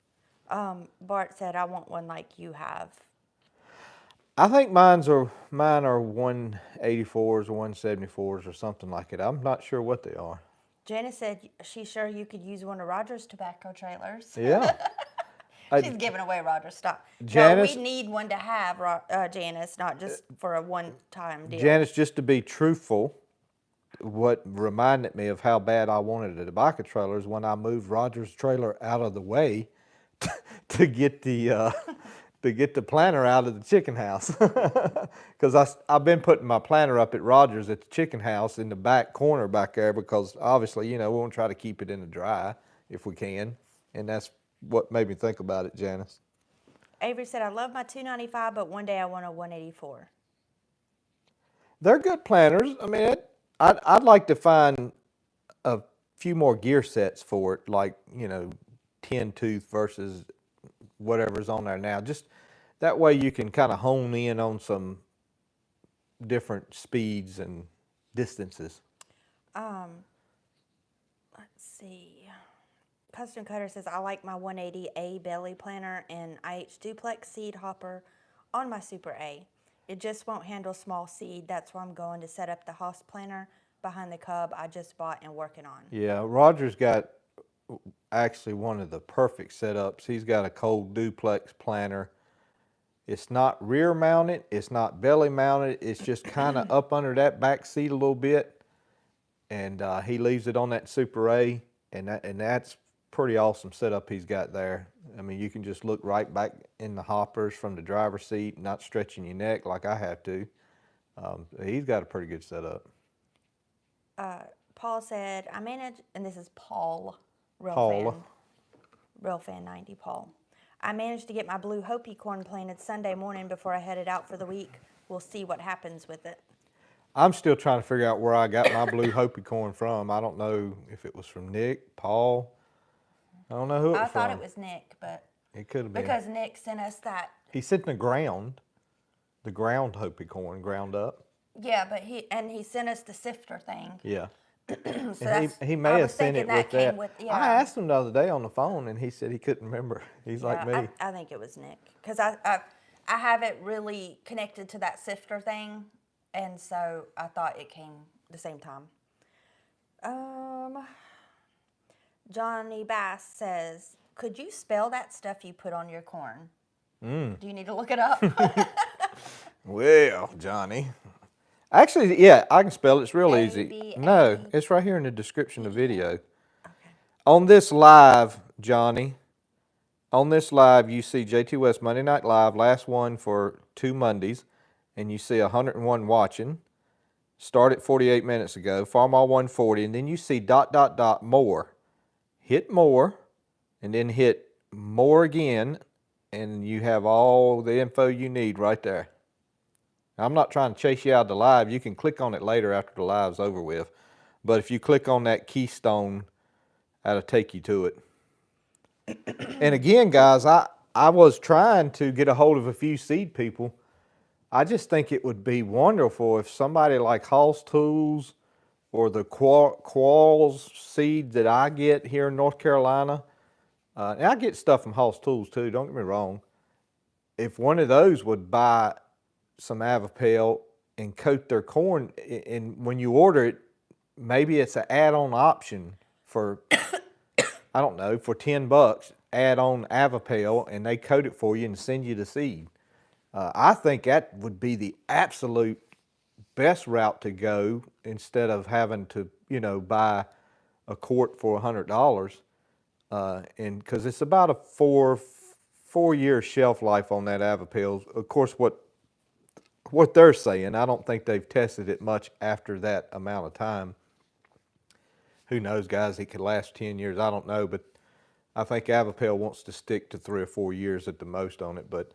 Bart said, I want one like you have. I think mine are 184s or 174s or something like it. I'm not sure what they are. Janice said she's sure you could use one of Roger's tobacco trailers. Yeah. She's giving away Roger's stock. Janice- No, we need one to have, Janice, not just for a one-time deal. Janice, just to be truthful, what reminded me of how bad I wanted a tobacco trailer is when I moved Roger's trailer out of the way to get the planter out of the chicken house. Because I've been putting my planter up at Roger's at the chicken house in the back corner back there because obviously, we want to try to keep it in the dry if we can. And that's what made me think about it, Janice. Avery said, I love my 295, but one day I want a 184. They're good planters. I mean, I'd like to find a few more gear sets for it, like, 10 tooth versus whatever's on there now. Just that way you can kind of hone in on some different speeds and distances. Let's see. Custom Cutter says, I like my 180A belly planter and IH duplex seed hopper on my Super A. It just won't handle small seed. That's why I'm going to set up the Haas planter behind the cub I just bought and working on. Yeah, Roger's got actually one of the perfect setups. He's got a cold duplex planter. It's not rear mounted, it's not belly mounted, it's just kind of up under that back seat a little bit. And he leaves it on that Super A, and that's pretty awesome setup he's got there. I mean, you can just look right back in the hoppers from the driver's seat, not stretching your neck like I have to. He's got a pretty good setup. Paul said, I managed, and this is Paul, Paul. Real fan 90, Paul. I managed to get my blue Hopi corn planted Sunday morning before I headed out for the week. We'll see what happens with it. I'm still trying to figure out where I got my blue Hopi corn from. I don't know if it was from Nick, Paul. I don't know who it was I from. thought it was Nick, but It could have been. because Nick sent us that. He sent the ground Hopi corn ground up. Yeah, but he sent us the sifter thing. Yeah. So And that's, he may I have was sent it thinking with came that. with, I asked him the other day on the phone, and he said he couldn't remember. He's like me. I think it was Nick because I have it really connected to that sifter thing, and so I thought it came the same time. Johnny Bass says, "Could you spell that stuff you put on your corn?" Do you need to look it up? Well, Johnny. Actually, yeah, I can spell it. It's real easy. A-B-A. No, it's right here in the description of the video. Okay. On this live, Johnny, on this live, you see Jtwes Monday Night Live, last one for 2 Mondays, and you see 101 watching. Started 48 minutes ago, Farmall 140, and then you see ... more. Hit more, and then hit more again, and you have all the info you need right there. I'm not trying to chase you out of the live. You can click on it later after the live's over with. But if you click on that keystone, that'll take you to it. And again, guys, I was trying to get a hold of a few seed people. I just think it would be wonderful if somebody like Hall's Tools or the Qualls seed that I get here in North Carolina And I get stuff from Hoss Tools too, don't get me wrong. If one of those would buy some Avipel and coat their corn, and when you order it, maybe it's an add-on option for, I don't know, for $10, add on Avipel and they coat it for you and send you the seed. I think that would be the absolute best route to go instead of having to, buy a quart for $100. And because it's about a four-year shelf life on that Avipel. Of course, what they're saying, I don't think they've tested it much after that amount of time. Who knows, guys? It could last 10 years. I don't know, but I think Avipel wants to stick to 3 or 4 years at the most on it. But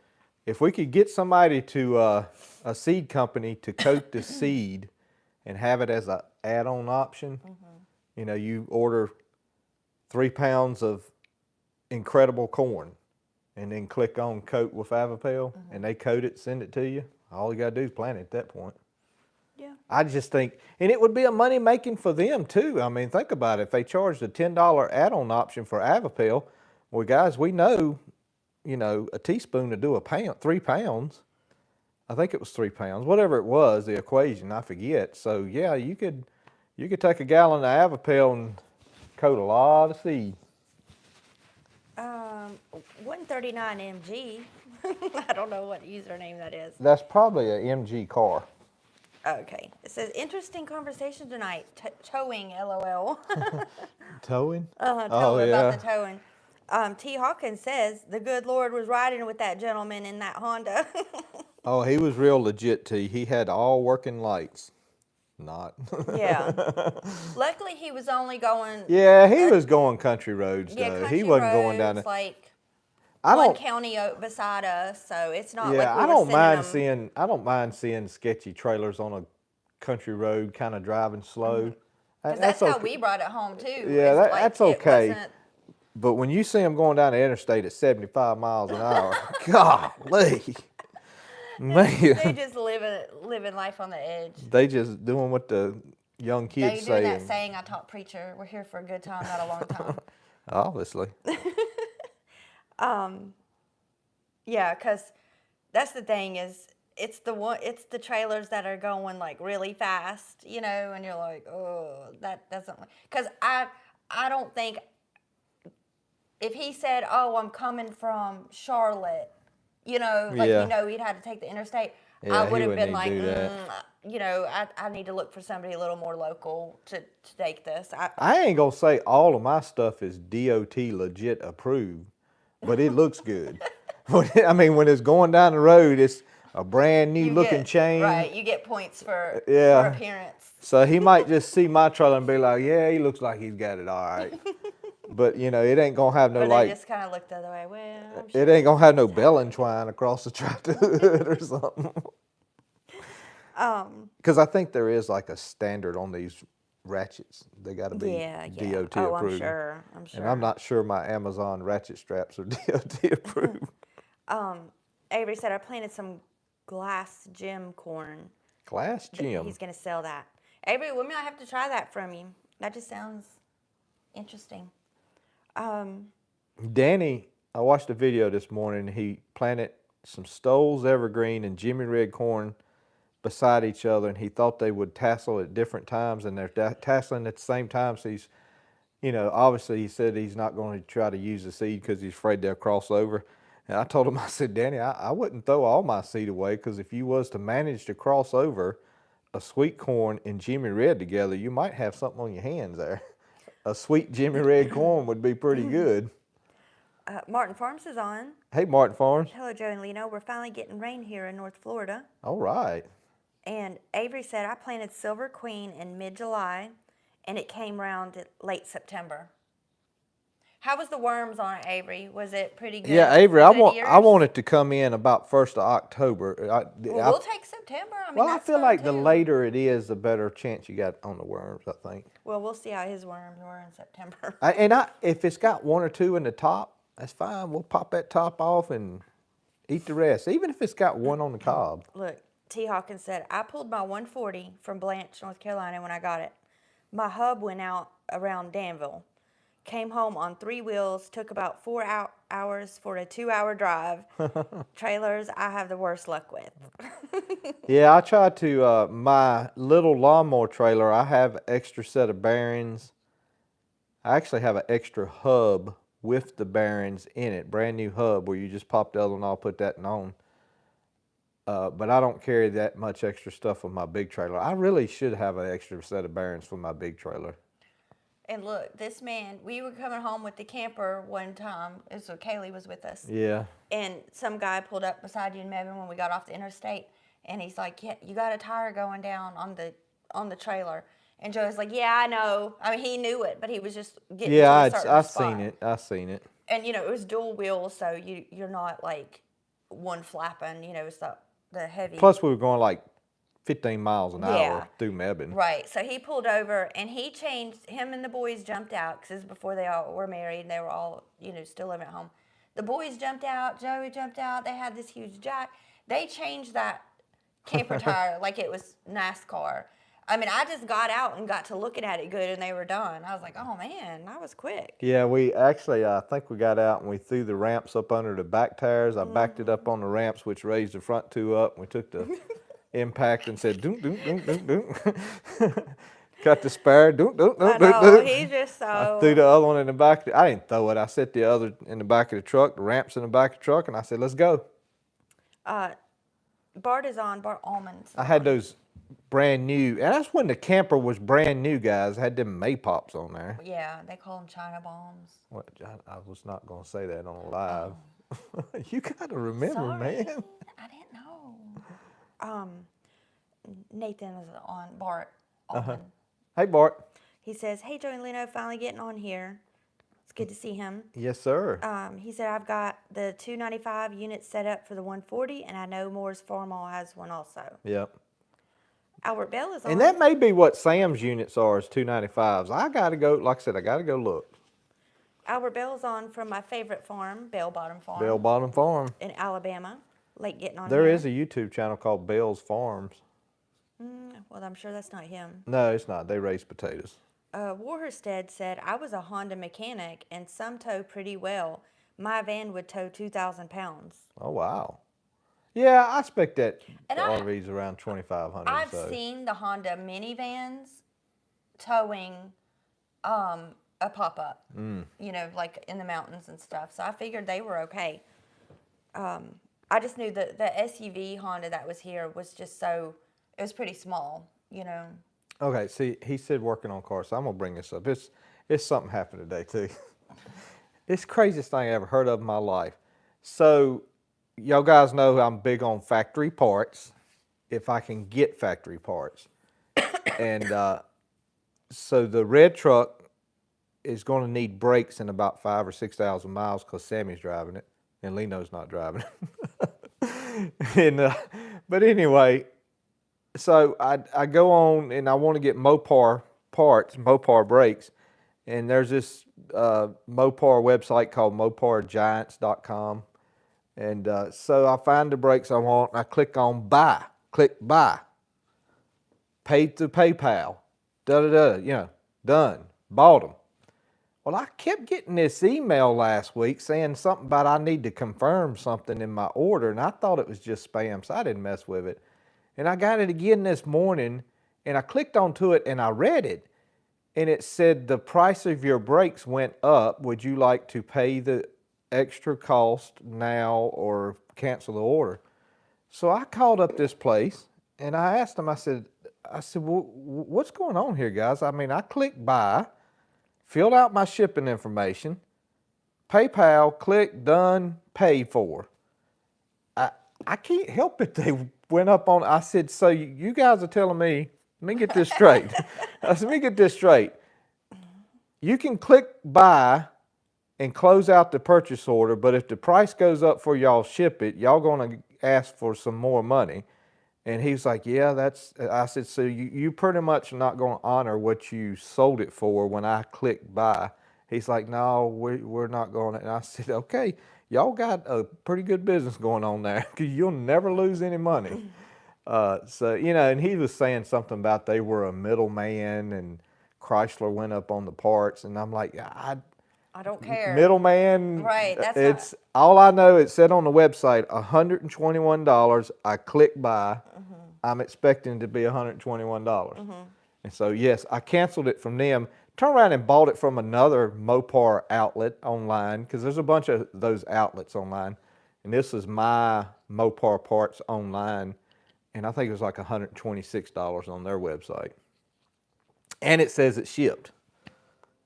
if we could get somebody to a seed company to coat the seed and have it as an add-on option, you order 3 pounds of incredible corn and then click on coat with Avipel and they coat it, send it to you. All you gotta do is plant it at that point. Yeah. I just think, and it would be a money making for them too. I mean, think about it. If they charged a $10 add-on option for Avipel, well, guys, we know, a teaspoon to do a pound, 3 pounds. I think it was 3 pounds, whatever it was, the equation, I forget. So yeah, you could take a gallon of Avipel and coat a lot of seed. 139 MG. I don't know what username that is. That's probably an MG car. Okay. It says, interesting conversation tonight. Towing, LOL. Towing? Towing, yeah. about the towing. T. Hawkins says, the good Lord was riding with that gentleman in that Honda. Oh, he was real legit, T. He had all working lights. Not. Yeah. Luckily, he was only going... Yeah, he was going country roads, Yeah, though. country He wasn't roads, going down the... like I one don't... county beside us, so it's not Yeah, like we were sending them... I don't mind seeing sketchy trailers on a country road, kind of driving slow. Because that's how we brought it home, too. Yeah, that's okay. It wasn't... But when you see them going down the interstate at 75 miles an hour, golly, man. They just living life on the edge. They just doing what the young kids They say. do that saying, I taught preacher, we're here for a good time, not a long time. Obviously. Yeah, because that's the thing is, it's the trailers that are going like really fast, and you're like, oh, that doesn't, because I don't think, if he said, oh, I'm coming from Charlotte, he'd had to take the interstate, Yeah, I would he have been wouldn't like, need to do I need to look for somebody a little more local to take this. I ain't gonna say all of my stuff is DOT legit approved, but it looks good. I mean, when it's going down the road, it's a brand new looking chain. Right, you get points for appearance. So he might just see my trailer and be like, yeah, he looks like he's got it all right. But, it ain't going to have no, Or like... they just kind of look the other way. Well, it ain't going to have no bell and twine across the tractor or something. Because I think there is, like, a standard on these ratchets. They got to be DOT approved. I'm sure. And I'm not sure my Amazon ratchet straps are DOT approved. Avery said, I planted some glass gem corn. Glass gem? He's going to sell that. Avery, we might have to try that from you. That just sounds interesting. Danny, I watched a video this morning. He planted some Stoles evergreen and Jimmy Red corn beside each other, and he thought they would tassel at different times, and they're tasseling at the same time. So he's, obviously he said he's not going to try to use the seed because he's afraid they'll cross over. And I told him, I said, Danny, I wouldn't throw all my seed away, because if you was to manage to cross over a sweet corn and Jimmy Red together, you might have something on your hands there. A sweet Jimmy Red corn would be pretty good. Martin Farms is on. Hey, Martin Farms. Hello, Joe and Lino. We're finally getting rain here in North Florida. All right. And Avery said, I planted Silver Queen in mid-July, and it came around late September. How was the worms on it, Avery? Was it pretty good? Yeah, Avery, I want it to come in about 1st of October. We'll take September. I feel like the later it is, the better chance you got on the worms, I think. Well, we'll see how his worms were in September. If it's got 1 or 2 in the top, that's fine. We'll pop that top off and eat the rest, even if it's got 1 on the cob. Look, T. Hawkins said, I pulled my 140 from Blanche, North Carolina when I got it. My hub went out around Danville. Came home on 3 wheels. Took about 4 hours for a 2-hour drive. Trailers, I have the worst luck with. Yeah, I tried to, my little lawnmower trailer, I have extra set of bearings. I actually have an extra hub with the bearings in it, brand new hub where you just pop the other one off, put that on. But I don't carry that much extra stuff with my big trailer. I really should have an extra set of bearings for my big trailer. And look, this man, we were coming home with the camper one time. It was Kaylee was with us. Yeah. And some guy pulled up beside you and Mevin when we got off the interstate. And he's like, yeah, you got a tire going down on the trailer. And Joey's like, yeah, I know. I mean, he knew it, but he was just getting to a certain I spot. seen it. I seen it. And, you know, it was dual wheels, so you're not, like, one flapping. You know, it's the heavy. Plus, we were going like 15 miles an Yeah. hour through Mebane. Right. So he pulled over, and he changed. Him and the boys jumped out, because this is before they all were married, and they were all, you know, still living at home. The boys jumped out. Joey jumped out. They had this huge jack. They changed that camper tire like it was NASCAR. I mean, I just got out and got to looking at it good, and they were done. I was like, oh, man, that was quick. Yeah, we actually, I think we got out and we threw the ramps up under the back tires. I backed it up on the ramps, which raised the front two up. We took the impact and said, doom, doom, doom, doom, doom. Cut the spare, doom, doom, doom, I doom, know, doom. he's just so. I threw the other one in the back. I didn't throw it. I set the other in the back of the truck, the ramps in the back of the truck, and I said, let's go. Bart Almonds. I had those brand new, and that's when the camper was brand new, guys. I had them Maypops on there. Yeah, they call them China bombs. What, I was not going to say that on live. You got to remember, Sorry, man. I didn't know. Nathan is on Bart Almond. Hey, Bart. He says, hey, Joey and Leno, finally getting on here. It's good to see him. Yes, sir. He said, I've got the 295 units set up for the 140, and I know Moore's Farmall has one also. Yep. Albert Bell is on. And that may be what Sam's units are, is 295s. I got to go, like I said, I got to go look. Albert Bell's on from my favorite farm, Bell Bottom Farm. Bell Bottom Farm. In Alabama. Late getting on There here. is a YouTube channel called Bell's Farms. Well, I'm sure that's not him. No, it's not. They raise potatoes. Warherstead said, I was a Honda mechanic, and some tow pretty well. My van would tow 2,000 pounds. Oh, wow. Yeah, I expect that And the I- RV's around 2,500. I've so. seen the Honda minivans towing a pop-up, you know, like in the mountains and stuff. So I figured they were okay. I just knew that the SUV Honda that was here was just so, it was pretty small, you know. Okay, see, he said working on cars, so I'm going to bring this up. It's something happened today, too. It's the craziest thing I ever heard of in my life. So, y'all guys know I'm big on factory parts, if I can get factory parts. And so the red truck is going to need brakes in about 5,000 or 6,000 miles because Sammy's driving it, and Leno's not driving it. And, but anyway, so I go on and I want to get Mopar parts, Mopar brakes, and there's this Mopar website called mopargiants.com. And so I find the brakes I want, and I click on buy, pay through PayPal, you know, done, bought them. Well, I kept getting this email last week saying something about I need to confirm something in my order, and I thought it was just spam, so I didn't mess with it. And I got it again this morning, and I clicked onto it, and I read it, and it said the price of your brakes went up. Would you like to pay the extra cost now or cancel the order? So I called up this place, and I asked them, I said, well, what's going on here, guys? I mean, I clicked buy, filled out my shipping information, PayPal, click, done, paid for. I can't help it. They went up on, I said, so you guys are telling me, let me get this straight. I said, let me get this straight. You can click buy and close out the purchase order, but if the price goes up for y'all ship it, y'all gonna ask for some more money. And he's like, yeah, I said, so you pretty much not gonna honor what you sold it for when I click buy. He's like, no, we're not gonna. And I said, okay, y'all got a pretty good business going on there, because you'll never lose any money. So, you know, and he was saying something about they were a middleman and Chrysler went up on the parts. And I'm like, I don't care. Middleman. Right, that's it's all I know. It said on the website $121. I click buy. I'm expecting it to be $121. And so yes, I canceled it from them. Turned around and bought it from another Mopar outlet online because there's a bunch of those outlets online, and this is my Mopar parts online, and I think it was like $126 on their website, and it says it's shipped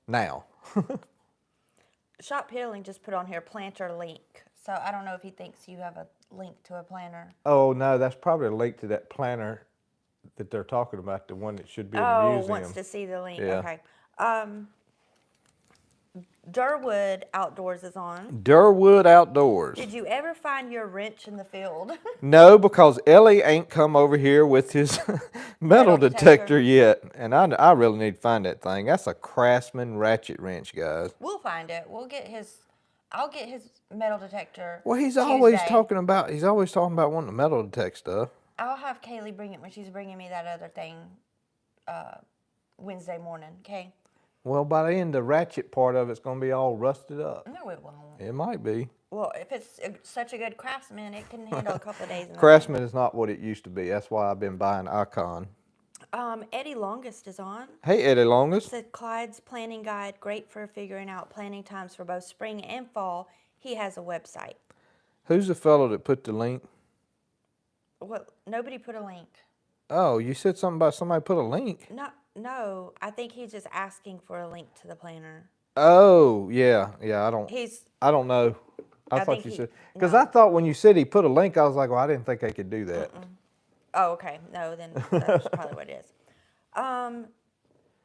now. Shop Healing just put on here planter link. So I don't know if he thinks you have a link to a planter. Oh no, that's probably a link to that planner that they're talking about, the one that should be in the museum. Wants to see the link. Yeah. Okay. Durwood Outdoors is on. Durwood Outdoors. Did you ever find your wrench in the field? No, because Ellie ain't come over here with his metal detector yet, and I really need to find that thing. That's a Craftsman ratchet wrench, guys. We'll find it. I'll get his metal detector. Well, he's Tuesday. always talking about wanting to metal detect stuff. I'll have Kaylee bring it when she's bringing me that other thing Wednesday morning, okay? Well, by the end, the ratchet part of it's going to be all rusted up. No, it won't. It might be. Well, if it's such a good Craftsman, it can handle a couple of days. Craftsman is not what it used to be. That's why I've been buying Icon. Eddie Longest is on. Hey, Eddie Longest. Said Clyde's planning guide, great for figuring out planning times for both spring and fall. He has a website. Who's the fellow that put the link? Well, nobody put a link. Oh, you said something about somebody put a link. No, I think he's just asking for a link to the planner. Oh, yeah. I don't know. I thought think you he- said, because no. I thought when you said he put a link, I was like, well, I didn't think I could do that. Oh, okay. No, then that's probably what it is.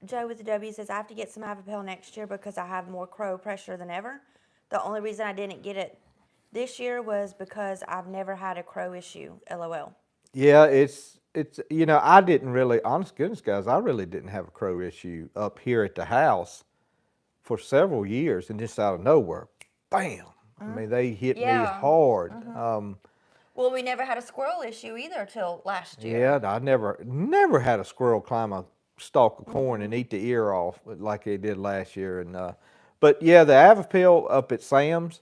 Joe with the W says, I have to get some Avipel next year because I have more crow pressure than ever. The only reason I didn't get it this year was because I've never had a crow issue, LOL. Yeah, it's I didn't really, honest goodness, guys, I really didn't have a crow issue up here at the house for several years, and just out of nowhere, bam! I mean, they hit me hard. Well, we never had a squirrel issue either till last year. Yeah, I never had a squirrel climb a stalk of corn and eat the ear off like they did last year. And but yeah, the Avipel up at Sam's,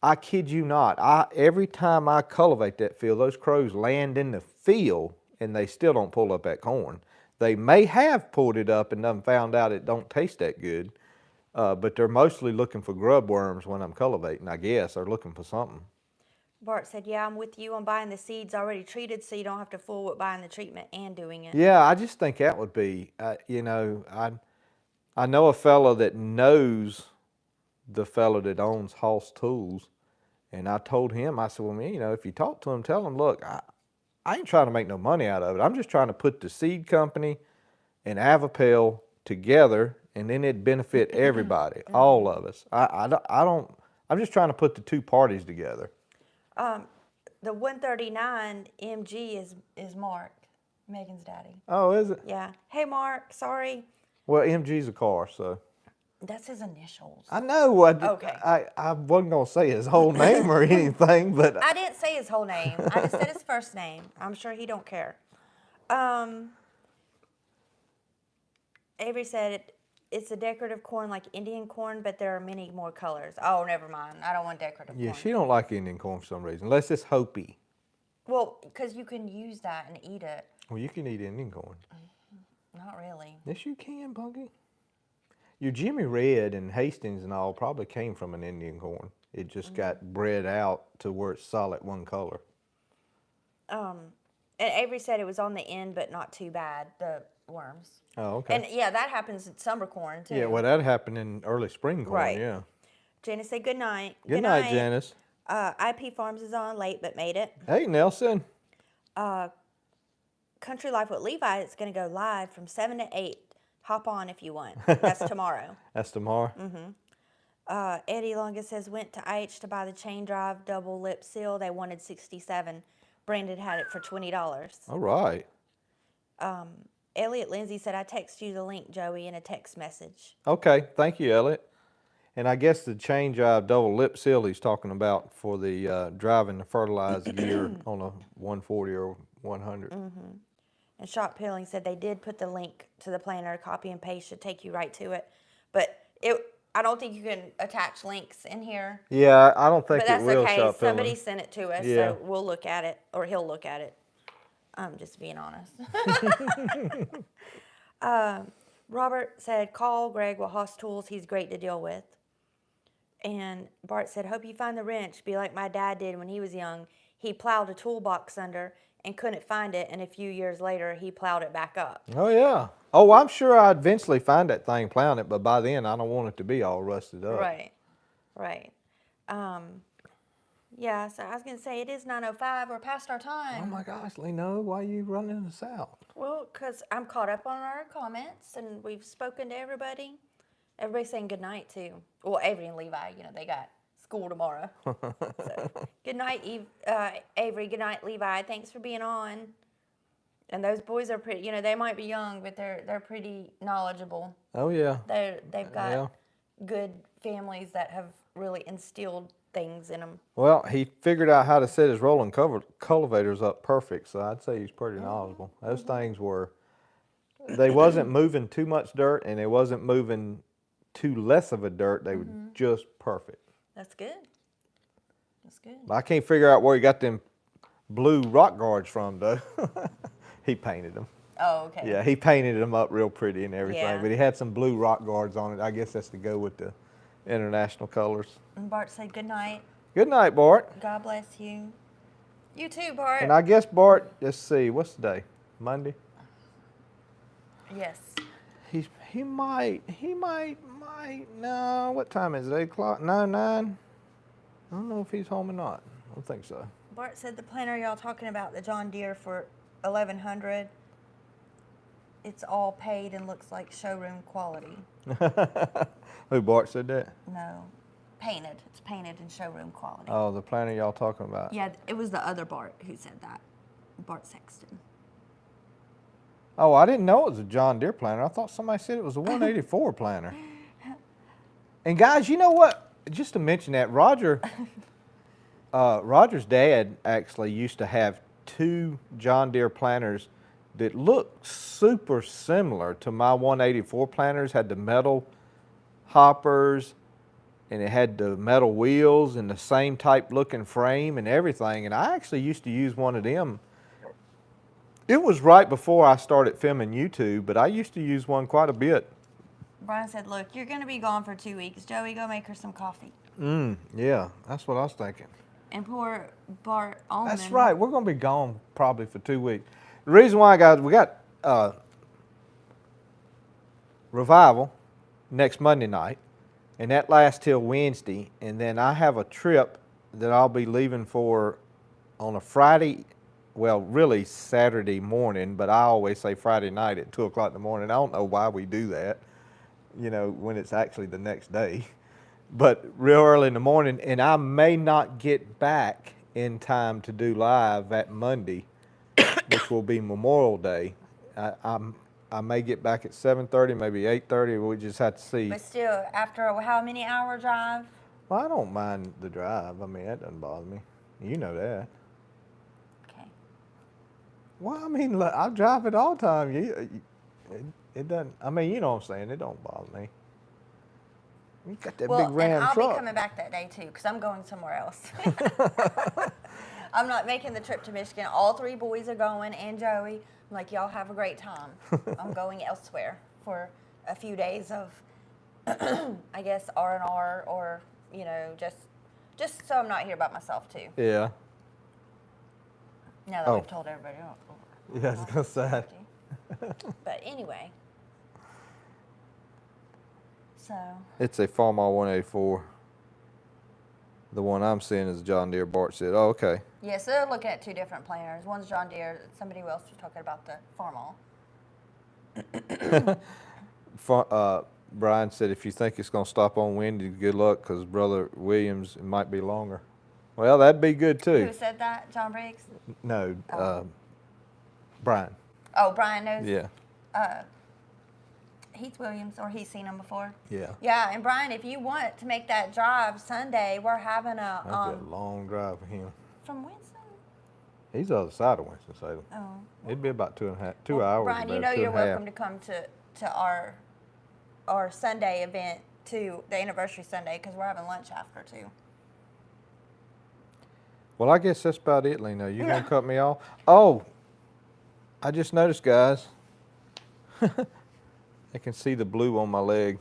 I kid you not, every time I cultivate that field, those crows land in the field and they still don't pull up that corn. They may have pulled it up and done found out it don't taste that good, but they're mostly looking for grub worms when I'm cultivating, I guess. They're looking for something. Bart said, yeah, I'm with you on buying the seeds already treated so you don't have to fool with buying the treatment and doing it. Yeah, I just think that would be, I know a fellow that knows the fellow that owns Hoss Tools, and I told him, I said, well, man, if you talk to him, tell him, look, I ain't trying to make no money out of it. I'm just trying to put the seed company and Avipel together, and then it'd benefit everybody, all of us. I'm just trying to put the two parties together. The 139 MG is Mark, Megan's daddy. Oh, is it? Yeah. Hey, Mark, sorry. Well, MG's a car, so. That's his initials. I know. Okay. I wasn't going to say his whole name or anything, but. I didn't say his whole name. I just said his first name. I'm sure he don't care. Avery said it's a decorative corn like Indian corn, but there are many more colors. Oh, never mind. I don't want decorative corn. Yeah, she don't like Indian corn for some reason, unless it's Hopi. Well, because you can use that and eat it. Well, you can eat Indian corn. Not really. Yes, you can, Bunky. Your Jimmy Red and Hastings and all probably came from an Indian corn. It just got bred out to where it's solid one color. And Avery said it was on the end, but not too bad, the worms. Oh, okay. And yeah, that happens in summer corn too. Yeah, well, that happened in early spring corn, Right. yeah. Janice said good night. Good night, Janice. IP Farms is on late, but made it. Hey, Nelson. Country Life with Levi is going to go live from 7 to 8. Hop on if you want. That's tomorrow. That's tomorrow? Eddie Longest says, went to IH to buy the chain drive double lip seal. They wanted $67. Brandon had it for $20. All right. Elliot Lindsay said, I text you the link, Joey, in a text message. Okay, thank you, Elliot. And I guess the chain drive double lip seal he's talking about for the driving the fertilizer gear on a 140 or 100. And Shop Peeling said they did put the link to the planner. Copy and paste should take you right to it. But I don't think you can attach links in here. Yeah, I don't think But it that's will okay. show up. Somebody sent it to us, Yeah. so we'll look at it, or he'll look at it. I'm just being honest. Robert said, call Greg with Haas Tools. He's great to deal with. And Bart said, hope you find the wrench. Be like my dad did when he was young. He plowed a toolbox under and couldn't find it, and a few years later, he plowed it back up. Oh, yeah. Oh, I'm sure I'd eventually find that thing plowing it, but by then I don't want it to be all rusted up. Right, right. Yeah, so I was going to say, it is 9:05. We're past our time. Oh, my gosh, Leno, why are you running us out? Well, because I'm caught up on our comments, and we've spoken to everybody. Everybody's saying good night, too. Well, Avery and Levi, they got school tomorrow. So, good night, Avery. Good night, Levi. Thanks for being on. And those boys are pretty, they might be young, but they're pretty knowledgeable. Oh, yeah. They've got good families that have really instilled things in them. Well, he figured out how to set his rolling cultivators up perfect, so I'd say he's pretty knowledgeable. Those things they wasn't moving too much dirt, and they wasn't moving too less of a dirt. They were just perfect. That's good. That's good. I can't figure out where he got them blue rock guards from, though. He painted them. Oh, okay. Yeah, he painted them up real pretty and everything, Yeah. but he had some blue rock guards on it. I guess that's to go with the international colors. And Bart said good night. Good night, Bart. God bless you. You too, Bart. And I guess, Bart, let's see, what's the day? Monday? Yes. He might, no, what time is it, 8 o'clock? No, 9? I don't know if he's home or not. I don't think so. Bart said the planter y'all talking about, the John Deere for $1,100, it's all paid and looks like showroom quality. Who, Bart said that? No, painted. It's painted in showroom quality. Oh, the planter y'all talking about. Yeah, it was the other Bart who said that. Bart Sexton. Oh, I didn't know it was a John Deere planter. I thought somebody said it was a 184 planter. And guys, you know what? Just to mention that, Roger's dad actually used to have 2 John Deere planters that looked super similar to my 184 planters. Had the metal hoppers, and it had the metal wheels and the same type looking frame and everything. And I actually used to use one of them. It was right before I started filming YouTube, but I used to use one quite a bit. Brian said, look, you're going to be gone for 2 weeks. Joey, go make her some coffee. Yeah, that's what I was thinking. And poor Bart Allman. That's right. We're going to be gone probably for 2 weeks. The reason why, guys, we got revival next Monday night, and that lasts till Wednesday. And then I have a trip that I'll be leaving for on a Friday, well, really Saturday morning, but I always say Friday night at 2 o'clock in the morning. I don't know why we do that, when it's actually the next day. But real early in the morning, and I may not get back in time to do live that Monday, which will be Memorial Day. I may get back at 7:30, maybe 8:30. We just have to see. But still, after a how many hour drive? Well, I don't mind the drive. I mean, that doesn't bother me. You know that. Okay. Well, I mean, look, I drive it all the time. It doesn't. I mean, you know what I'm saying. It don't bother me. You got that big Ram and I'll truck. be coming back that day too, because I'm going somewhere else. I'm not making the trip to Michigan. All 3 boys are going, and Joey. I'm like, y'all have a great time. I'm going elsewhere for a few days of, I guess, R&R, or just so I'm not here by myself too. Yeah. Now that we've told everybody. Yeah, I was gonna say. But anyway. So. It's a Farmall 184. The one I'm seeing is John Deere. Bart said, "Oh, okay." Yeah, so they're looking at 2 different planters. One's John Deere. Somebody else was talking about the Farmall. Brian said, "If you think it's gonna stop on Wednesday, good luck, because Brother Williams, it might be longer." Well, that'd be good too. Who said that? John Briggs? No, Brian. Oh, Brian knows. Yeah. Heath Williams, or he's seen him before. Yeah. Yeah, and Brian, if you want to make that drive Sunday, we're having a That'd be a long drive for him. from Winston. He's the other side of Winston-Salem. Oh. It'd be about 2 hours. Brian, you about know 2 you're and a half. welcome to come to our Sunday event to the anniversary Sunday because we're having lunch after too. Well, I guess that's about it, Lena. You gonna cut me off? Oh, I just noticed, guys. I can see the blue on my leg.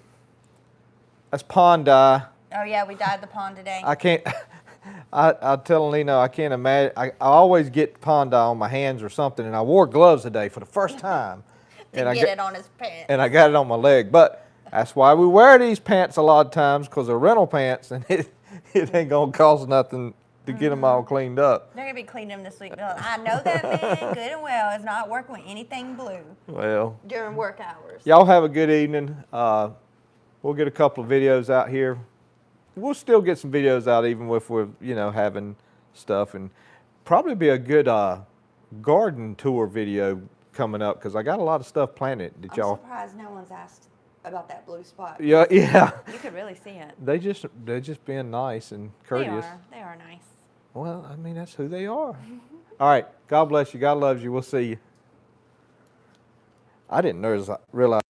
That's pond dye. Oh yeah, we dyed the pond today. I can't. I tell Lena I can't imagine. I always get pond dye on my hands or something, and I wore gloves today for the first time. to and get it on his pants. And I got it on my leg, but that's why we wear these pants a lot of times, because they're rental pants, and it ain't gonna cost nothing to get them all cleaned up. They're gonna be cleaning them this week. I know that man good and well is not working with anything blue Well, during work hours. y'all have a good evening. We'll get a couple of videos out here. We'll still get some videos out even if we're, having stuff, and probably be a good garden tour video coming up, because I got a lot of stuff planted that I'm y'all. surprised no one's asked about that blue spot. Yeah. You could really see it. They're just being nice and courteous. They are nice. Well, I mean, that's who they are. All right. God bless you. God loves you. We'll see you. I didn't realize